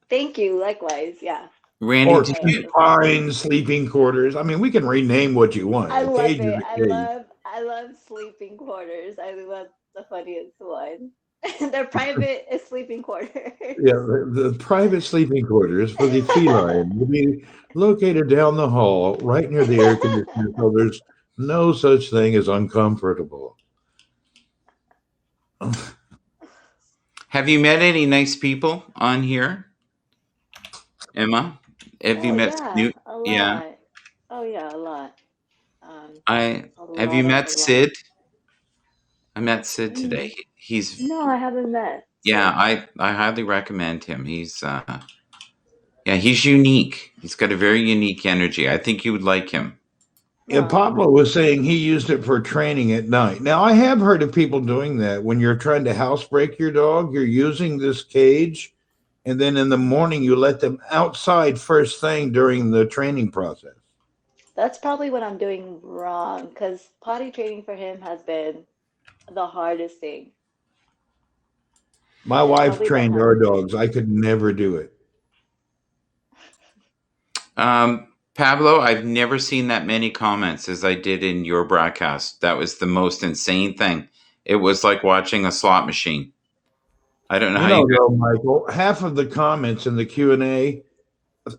Thank you. Likewise. Yeah, Randy, or did you? that's a thing. confined sleeping quarters. I mean, we can rename what you want. I A love cage is it. a cage. I love sleeping quarters. I think that's the funniest one. Their private sleeping quarters. Yeah, the private sleeping quarters for the feline will be located down the hall, right near the air conditioner, so there's no such thing as uncomfortable. Have you met any nice people on here, Emma? Have you Oh met yeah, new? a Yeah, lot. Oh yeah, a lot. I A have you lot met of lot. Sid? I met Sid today. Mm, He's no, I haven't met yeah. Sid. I highly recommend him. He's yeah. He's unique. He's got a very unique energy. I think you would like him. And Oh, Pablo was saying he used it for training at night. Now, I have heard of people doing that. When you're trying to housebreak your dog, you're using this cage, and then in the morning you let them outside first thing during the training process. that's probably what I'm doing wrong because potty training for him has been the hardest thing. My It's wife probably the trained our hardest thing. dogs. I could never do it. Pablo, I've never seen that many comments as I did in your broadcast. That was the most insane thing. It was like watching a slot machine. I don't know You how you know, guys. though, Michael, half of the comments in the Q&A,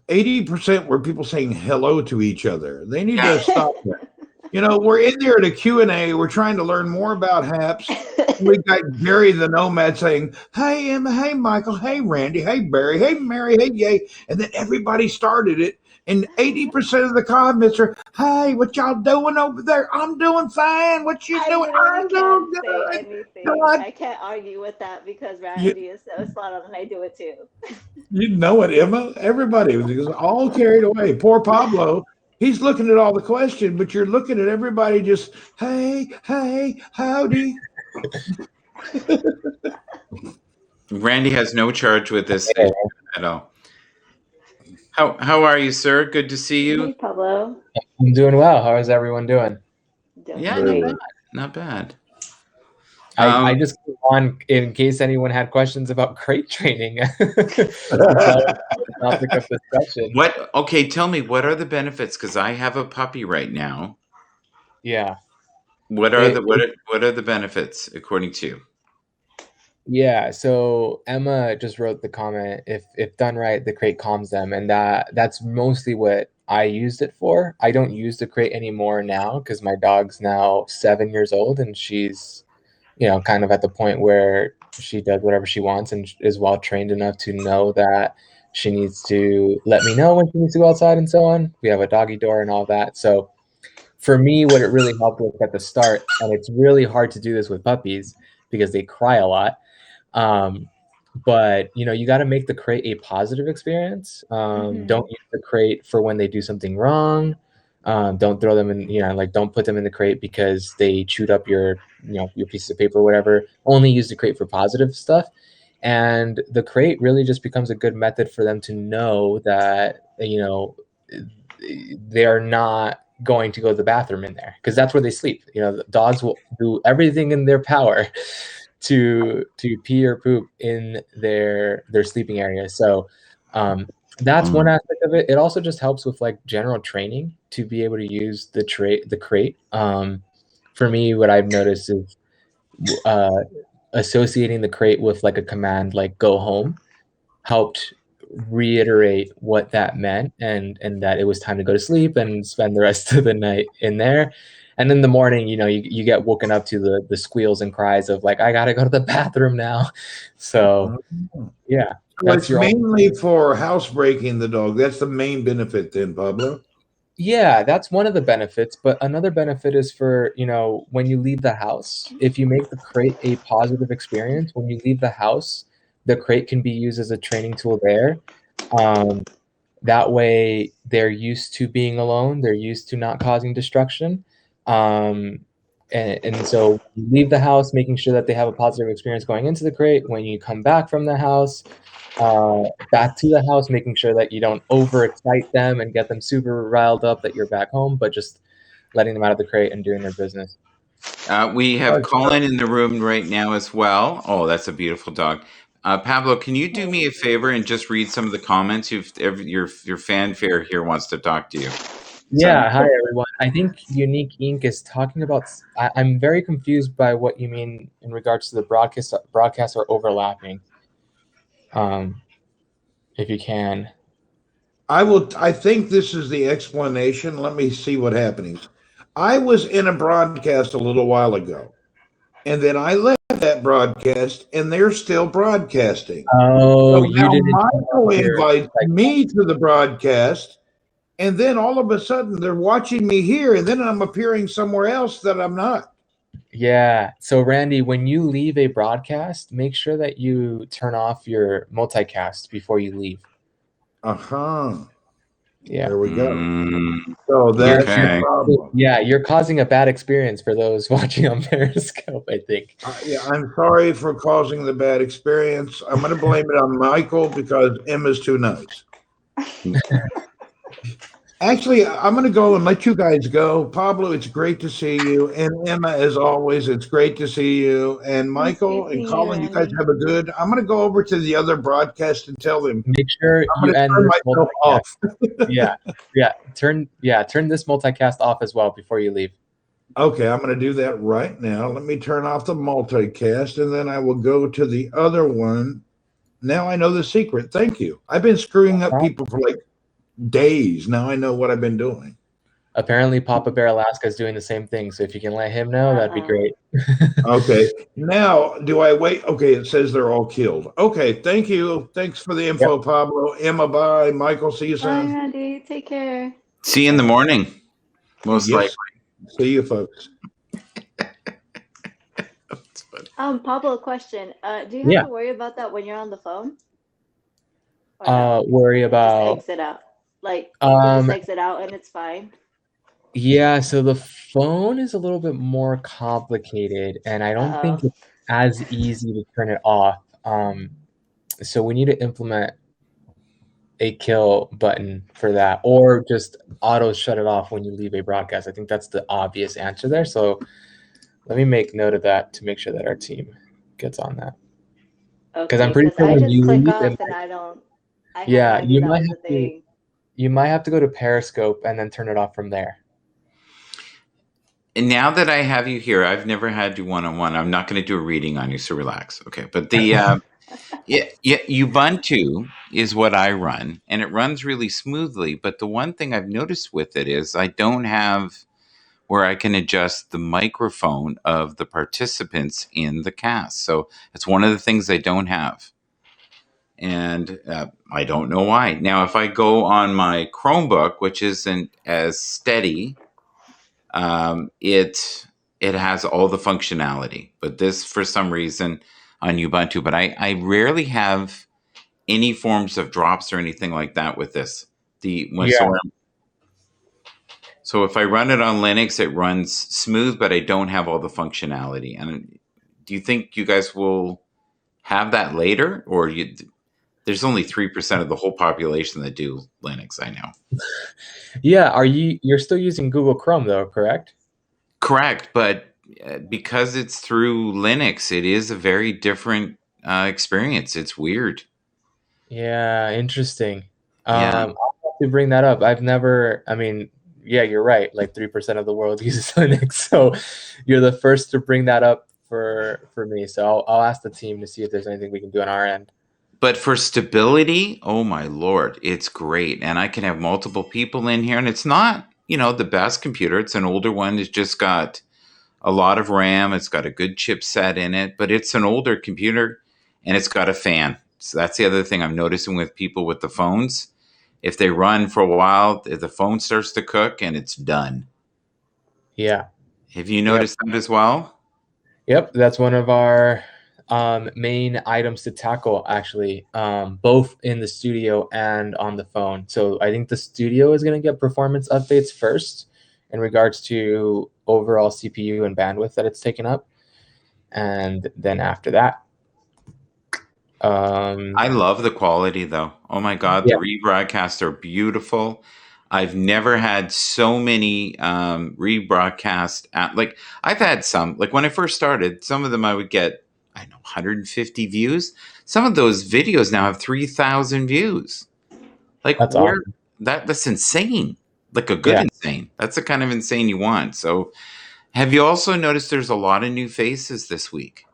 80% were people saying hello to each other. They need Yeah. to stop that. You know, we're in there at a Q&A. We're trying to learn more about Happs. We got Gary the Nomad saying, hey, Emma, hey, Michael, hey, Randy, hey, Barry, hey, Mary, hey, Yay. And then everybody started it. And 80% of the comments are, hey, what y'all doing over there? I'm doing fine. What you I doing? literally I'm can't doing say good. anything. God, I can't argue with that because you, Randy is so spot on and I do it too. you know it, Emma. Everybody was all carried away. Poor Pablo. He's looking at all the questions, but you're looking at everybody just, hey, hey, howdy. Randy has no charge with this issue at all. How are you, sir? Good to see you. Hey, Pablo. I'm doing well. How is everyone doing? Doing Yeah, not bad. great. Not bad. I just came on in case anyone had questions about crate training. That was the topic of discussion. What? Okay, tell me what are the benefits? Because I have a puppy right now. Yeah. What are the benefits according to you? Yeah, so Emma just wrote the comment, if done right, the crate calms them, and that's mostly what I used it for. I don't use the crate anymore now because my dog's now 7 years old and she's, kind of at the point where she does whatever she wants and is well trained enough to know that she needs to let me know when she needs to go outside and so on. We have a doggy door and all that. So for me, what it really helped with at the start, and it's really hard to do this with puppies because they cry a lot. But you got to make the crate a positive experience. Don't use the crate for when they do something wrong. Don't throw them in, like don't put them in the crate because they chewed up your pieces of paper or whatever. Only use the crate for positive stuff. And the crate really just becomes a good method for them to know that, they're not going to go to the bathroom in there because that's where they sleep. The dogs will do everything in their power to pee or poop in their sleeping area. So that's one aspect of it. It also just helps with like general training to be able to use the crate. For me, what I've noticed is associating the crate with like a command like go home helped reiterate what that meant and that it was time to go to sleep and spend the rest of the night in there. And in the morning, you get woken up to the squeals and cries of like, I gotta go to the bathroom now. So yeah, So that's it's your only. mainly for housebreaking the dog. That's the main benefit then, Pablo. Yeah, that's one of the benefits. But another benefit is for, when you leave the house, if you make the crate a positive experience, when you leave the house, the crate can be used as a training tool there. Um, that way they're used to being alone. They're used to not causing destruction. Um, and so you leave the house, making sure that they have a positive experience going into the crate. When you come back from the house, back to the house, making sure that you don't overexcite them and get them super riled up that you're back home, but just letting them out of the crate and doing their business. We have Colin in the room right now as well. Oh, that's a beautiful dog. Pablo, can you do me a favor and just read some of the comments? Your fanfare here wants to talk to you. Yeah, hi everyone. I think Unique Ink is talking about. I'm very confused by what you mean in regards to the broadcasts are overlapping. If you can. I think this is the explanation. Let me see what happening. I was in a broadcast a little while ago, and then I left that broadcast, and they're still broadcasting. Oh, So you now didn't. Michael invites me to the broadcast, and then all of a sudden they're watching me here, and then I'm appearing somewhere else that I'm not. Yeah. So Randy, when you leave a broadcast, make sure that you turn off your multicast before you leave. Uh-huh. Yeah. There we go. Mm, So that's okay. the problem. Yeah, you're causing a bad experience for those watching on Periscope, I think. Yeah, I'm sorry for causing the bad experience. I'm going to blame it on Michael because Emma's too nice. Actually, I'm going to go and let you guys go. Pablo, it's great to see you. And Emma, as always, it's great to see you. And Nice Michael and meeting you, Colin, you guys Randy. have a good. I'm going to go over to the other broadcast and tell them Make sure I'm you going to end turn this myself multicast. off. Turn this multicast off as well before you leave. Okay, I'm going to do that right now. Let me turn off the multicast and then I will go to the other one. Now I know the secret. Thank you. I've been screwing up people for like days. Now I know what I've been doing. Apparently, Papa Bear Alaska is doing the same thing. So if you can let him know, that'd be great. Okay. Now, do I wait? Okay, it says they're all killed. Okay, thank you. Thanks for the info, Pablo. Emma, bye. Michael, see you Bye, soon. Randy. Take care. See you in the morning, most Yes. likely. See you, folks. Pablo, question. Do you have to worry about that when you're on the phone? Or no? Worry Just about exit out. Like you can just exit out and it's fine. Yeah, so the phone is a little bit more complicated, and I don't think it's as easy to turn it off. So we need to implement a kill button for that, or just auto shut it off when you leave a broadcast. I think that's the obvious answer there. So let me make note of that to make sure that our team gets on that. Because I'm pretty sure I when just you click leave, off and I had yeah, no idea that was a thing. You might have to go to Periscope and then turn it off from there. And now that I have you here, I've never had you one-on-one. I'm not going to do a reading on you, so relax. Okay. But the Ubuntu is what I run, and it runs really smoothly. But the one thing I've noticed with it is I don't have where I can adjust the microphone of the participants in the cast. So it's one of the things I don't have. And I don't know why. Now, if I go on my Chromebook, which isn't as steady, it has all the functionality, but this for some reason on Ubuntu. But I rarely have any forms of drops or anything like that with this. So if I run it on Linux, it runs smooth, but I don't have all the functionality. And do you think you guys will have that later, or there's only 3% of the whole population that do Linux? I know. Yeah, you're still using Google Chrome though, correct? Correct, but because it's through Linux, it is a very different experience. It's weird. Yeah, interesting. Yeah. I'll have to bring that up. Yeah, you're right. Like 3% of the world uses Linux, so you're the first to bring that up for me. So I'll ask the team to see if there's anything we can do on our end. But for stability, oh my Lord, it's great. And I can have multiple people in here, and it's not, the best computer. It's an older one. It's just got a lot of RAM. It's got a good chipset in it, but it's an older computer and it's got a fan. So that's the other thing I'm noticing with people with the phones. If they run for a while, the phone starts to cook and it's done. Yeah. Have you noticed that as well? Yep, that's one of our main items to tackle, actually, both in the studio and on the phone. So I think the studio is going to get performance updates first in regards to overall CPU and bandwidth that it's taken up. And then after that, I love the quality, though. Oh my God, the rebroadcasts are beautiful. I've never had so many rebroadcast. Like I've had some. Like when I first started, some of them I would get, 150 views. Some of those videos now have 3,000 views. Like that's awesome. That's insane. like a good Yeah. insane. That's the kind of insane you want. So have you also noticed there's a lot of new faces this week?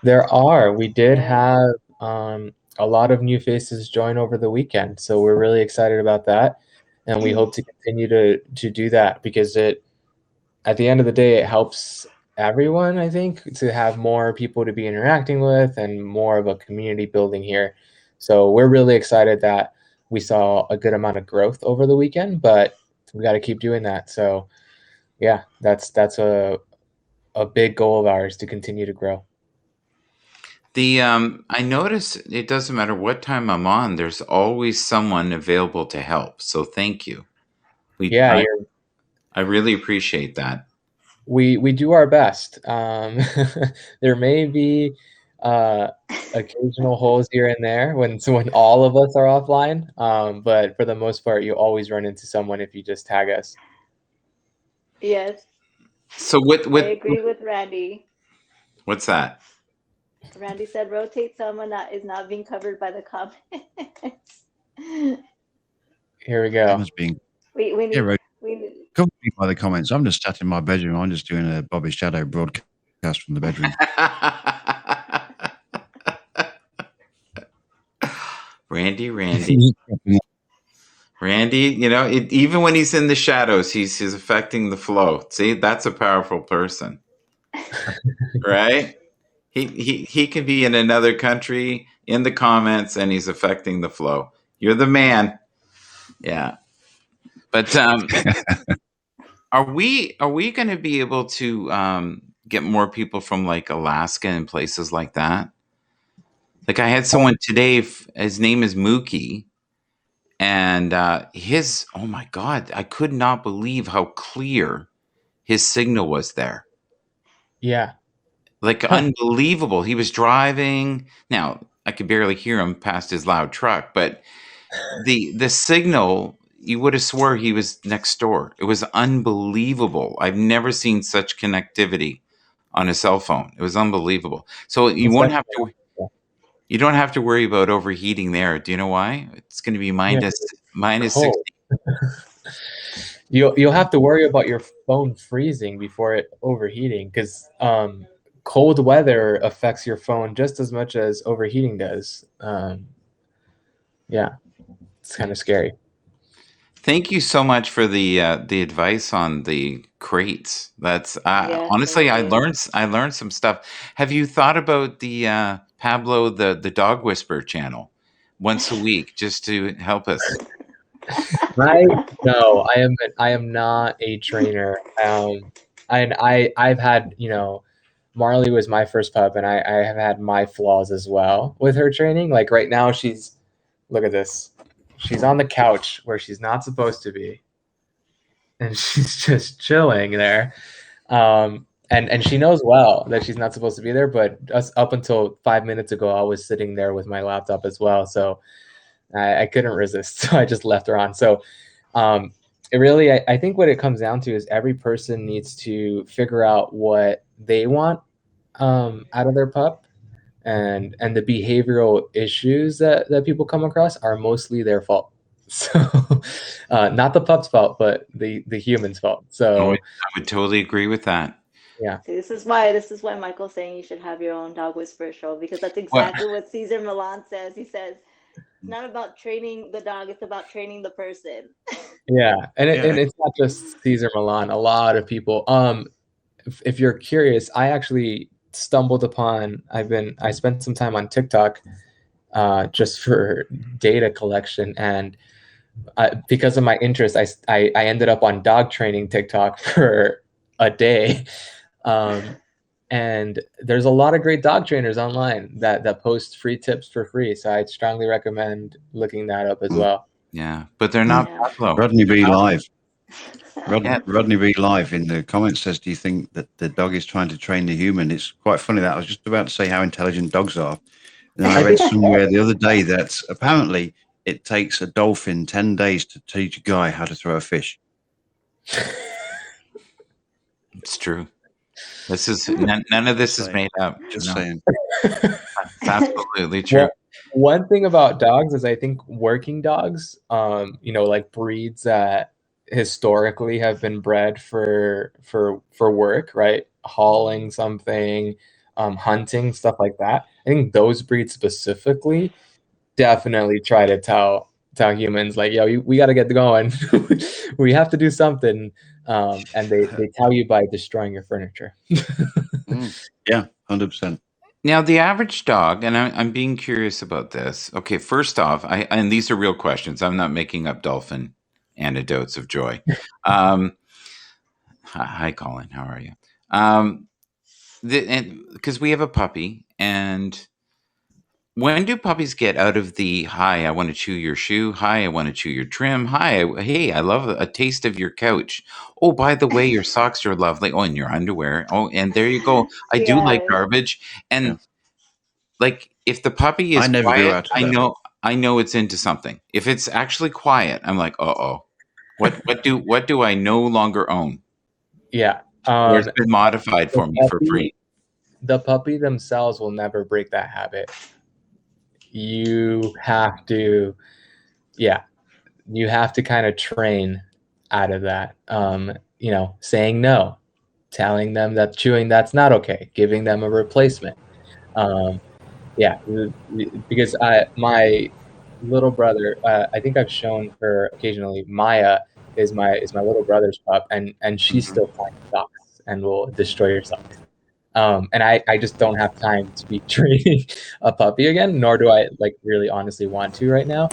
There are. We did Yeah. have a lot of new faces join over the weekend, so we're really excited about that, and we hope to continue to do that because it, at the end of the day, it helps everyone, I think, to have more people to be interacting with and more of a community building here. So we're really excited that we saw a good amount of growth over the weekend, but we got to keep doing that. So yeah, that's a big goal of ours to continue to grow. The I notice it doesn't matter what time I'm on, there's always someone available to help. So thank you. Yeah, I really appreciate that. we do our best. There may be occasional holes here and there when all of us are offline, but for the most part, you always run into someone if you just tag us. Yes, So I agree with Randy. what's that? Randy said, rotate someone that is not being covered by the comments. Here we go. Someone's being we need, yeah, we need, covered me by the comments. I'm just sat in my bedroom. I'm just doing a Bobby Shadow broadcast from the bedroom. Randy, you know, even when he's in the shadows, he's affecting the flow. See, that's a powerful person, right? He can be in another country in the comments, and he's affecting the flow. You're the man, yeah. But are we going to be able to get more people from like Alaska and places like that? Like I had someone today. His name is Mookie. And oh my God, I could not believe how clear his signal was there. Yeah. Like unbelievable. He was driving. Now, I could barely hear him past his loud truck, but the signal, you would have swore he was next door. It was unbelievable. I've never seen such connectivity on a cell phone. It was unbelievable. So you won't have to... You don't have to worry about overheating there. Do you know why? It's going to be minus 60. You'll have to worry about your phone freezing before it overheating because cold weather affects your phone just as much as overheating does. Yeah, it's kind of scary. Thank you so much for the advice on the crates. That's honestly, I learned some stuff. Have you thought about the Pablo the dog whisperer channel once a week just to help us? No, I am not a trainer. And I've had, Marley was my first pup, and I have had my flaws as well with her training. Like right now, look at this. She's on the couch where she's not supposed to be, and she's just chilling there. And she knows well that she's not supposed to be there, but up until 5 minutes ago, I was sitting there with my laptop as well. So I couldn't resist. So I just left her on. So it really, I think what it comes down to is every person needs to figure out what they want out of their pup. And the behavioral issues that people come across are mostly their fault. So not the pup's fault, but the human's fault. So I would totally agree with that. Yeah. See, this is why Michael's saying you should have your own dog whisperer show, because that's exactly what Cesar Milan says. He says it's not about training the dog, it's about training the person. Yeah. And it's not just Cesar Milan. A lot of people. If you're curious, I actually stumbled upon, I spent some time on TikTok just for data collection, and because of my interest, I ended up on dog training TikTok for a day. And there's a lot of great dog trainers online that post free tips for free. So I'd strongly recommend looking that up as well. Yeah, but they're not Pablo. Rodney B Live. Rodney B Live in the comments says, do you think that the dog is trying to train the human? It's quite funny that I was just about to say how intelligent dogs are. And I read somewhere the other day that apparently it takes a dolphin 10 days to teach a guy how to throw a fish. It's true. This is none of this is made up. Just saying. It's absolutely true. Well, one thing about dogs is I think working dogs, like breeds that historically have been bred for work, right? Hauling something, hunting, stuff like that. I think those breeds specifically definitely try to tell humans like, yo, we got to get going. We have to do something. And they tell you by destroying your furniture. Yeah, 100%. Now, the average dog, and I'm being curious about this. Okay, first off, and these are real questions. I'm not making up dolphin anecdotes of joy. Hi, Colin. How are you? Because we have a puppy, and when do puppies get out of the hi, I want to chew your shoe. Hi, I want to chew your trim. Hi, hey, I love a taste of your couch. Oh, by the way, your socks are lovely. Oh, and your underwear. Oh, and there you go. I do like Yes. garbage. And like, if the puppy is I never grew quiet, out of that. I know it's into something. If it's actually quiet, I'm like, uh-oh. What do I no longer own? Yeah. Or it's been modified for me for free. The puppy themselves will never break that habit. You have to kind of train out of that. Saying no, telling them that chewing that's not okay, giving them a replacement. Because my little brother, I think I've shown her occasionally. Maya is my little brother's pup, and she's still playing socks and will destroy your socks. And I just don't have time to be training a puppy again, nor do I really honestly want to right now.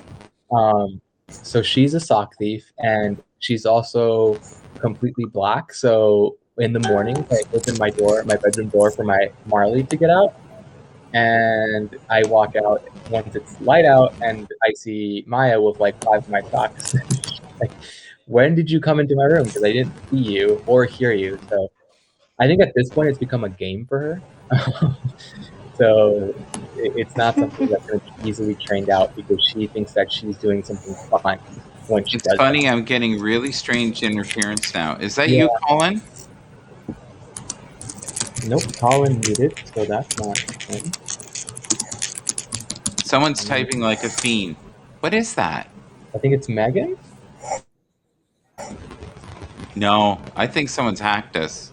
So she's a sock thief, and she's also completely black. So in the morning, I open my bedroom door for my Marley to get out, and I walk out once it's light out, and I see Maya with 5 of my socks. Like, when did you come into my room? Because I didn't see you or hear you. So I think at this point it's become a game for her. So it's not something that's going to be easily trained out, because she thinks that she's doing something fun when she does. It's funny, I'm getting really strange interference now. Is that Yeah. you, Colin? Nope, Colin muted, so that's not him. Someone's typing like a fiend. What is that? I think it's Megan. No, I think someone's hacked us.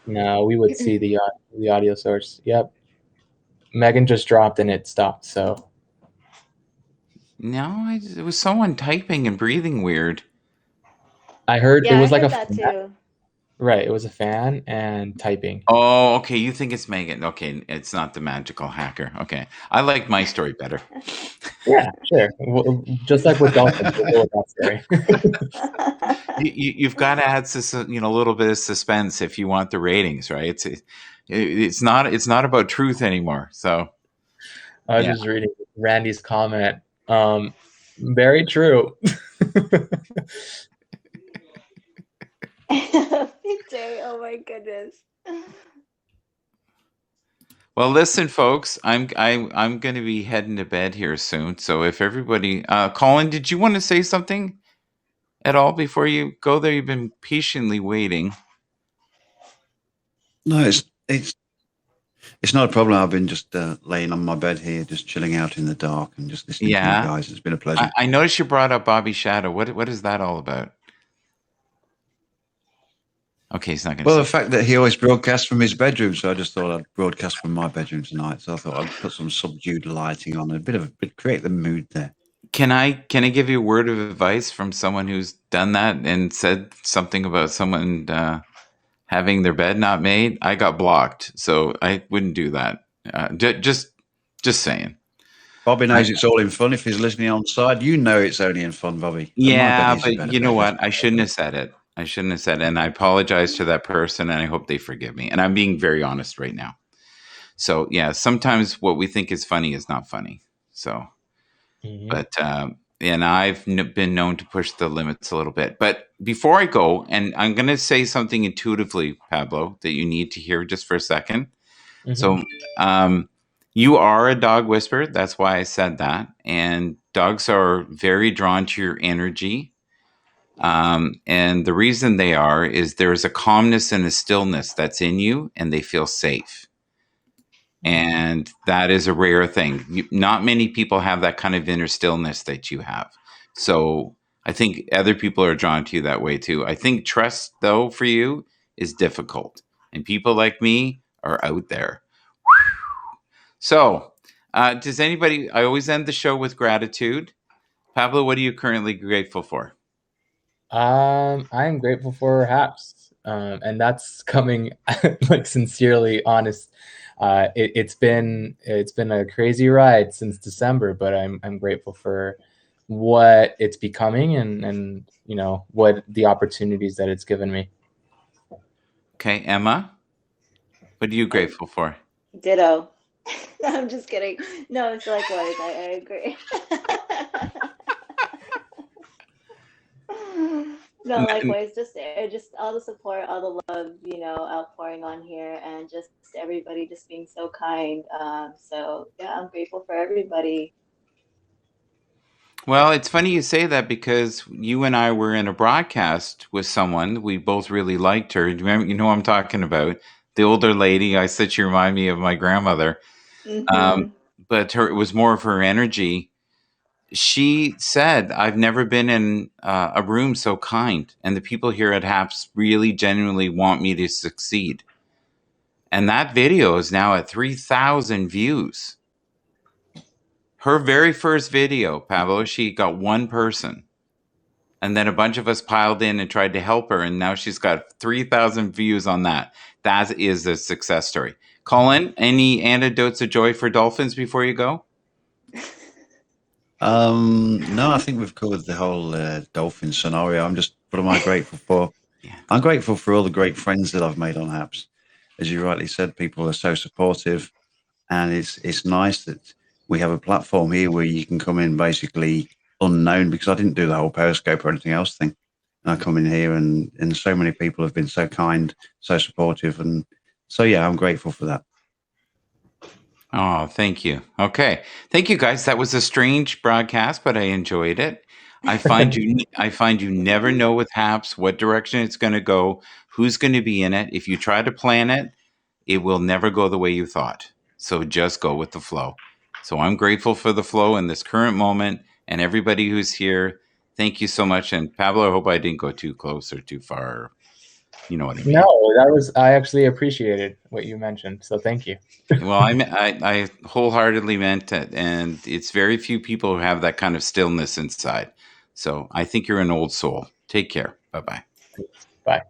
No, we would see the audio source. Yep. Megan just dropped and it stopped, so. No, it was someone typing and breathing weird. I heard it was I like heard a that too. Right, it was a fan and typing. Oh, okay. You think it's Megan. Okay, it's not the magical hacker. Okay. I like my story better. Yeah, sure. Just like with dolphins, we'll go with that story. You've got to add a little bit of suspense if you want the ratings, right? It's not about truth anymore. So I was just reading Randy's comment. Very true. Jay, oh my goodness. Well, listen, folks, I'm going to be heading to bed here soon. So if everybody, Colin, did you want to say something at all before you go there? You've been patiently waiting. No, it's not a problem. I've been just laying on my bed here, just chilling out in the dark and just listening to you guys. It's been a pleasure. I noticed you brought up Bobby Shadow. What is that all about? Okay, he's not going to. Well, the fact that he always broadcasts from his bedroom, so I just thought I'd broadcast from my bedroom tonight. So I thought I'd put some subdued lighting on, create the mood there. Can I give you a word of advice from someone who's done that and said something about someone having their bed not made? I got blocked, so I wouldn't do that. Just saying. Bobby knows it's all in fun. If he's listening on side, you know it's only in fun, Bobby. Yeah, but you know what? I shouldn't have said it. And I apologize to that person, and I hope they forgive me. And I'm being very honest right now. So yeah, sometimes what we think is funny is not funny. So, but and I've been known to push the limits a little bit. But before I go, and I'm going to say something intuitively, Pablo, that you need to hear just for a second. So, you are a dog whisperer. That's why I said that. And dogs are very drawn to your energy. And the reason they are is there's a calmness and a stillness that's in you, and they feel safe. And that is a rare thing. Not many people have that kind of inner stillness that you have. So I think other people are drawn to you that way too. I think trust, though, for you is difficult. And people like me are out there. So, does anybody, I always end the show with gratitude. Pablo, what are you currently grateful for? I'm grateful for Happs, and that's coming like sincerely honest. It's been a crazy ride since December, but I'm grateful for what it's becoming and what the opportunities that it's given me. Okay, Emma, what are you grateful for? Ditto. No, I'm just kidding. No, it's likewise. I agree. No, likewise. Just all the support, all the love, outpouring on here, and just everybody just being so kind. So yeah, I'm grateful for everybody. Well, it's funny you say that because you and I were in a broadcast with someone. We both really liked her. Do you remember? You know what I'm talking about? The older lady. I said she reminded me of my grandmother. Mm-hmm. But it was more of her energy. She said, I've never been in a room so kind. And the people here at Happs really genuinely want me to succeed. And that video is now at 3,000 views. Her very first video, Pablo, she got one person. And then a bunch of us piled in and tried to help her. And now she's got 3,000 views on that. That is a success story. Colin, any anecdotes of joy for dolphins before you go? No, I think we've covered the whole dolphin scenario. What am I grateful for? Yeah. I'm grateful for all the great friends that I've made on Happs. As you rightly said, people are so supportive, and it's nice that we have a platform here where you can come in basically unknown, because I didn't do the whole Periscope or anything else thing. And I come in here, and so many people have been so kind, so supportive, and so yeah, I'm grateful for that. Oh, thank you. Okay. Thank you guys. That was a strange broadcast, but I enjoyed it. I find you never know with Happs what direction it's going to go, who's going to be in it. If you try to plan it, it will never go the way you thought. So just go with the flow. So I'm grateful for the flow in this current moment and everybody who's here. Thank you so much. And Pablo, I hope I didn't go too close or too far. You know what I mean? No, I actually appreciated what you mentioned. So thank you. Well, I wholeheartedly meant it, and it's very few people who have that kind of stillness inside. So I think you're an old soul. Take care. Bye-bye. Bye.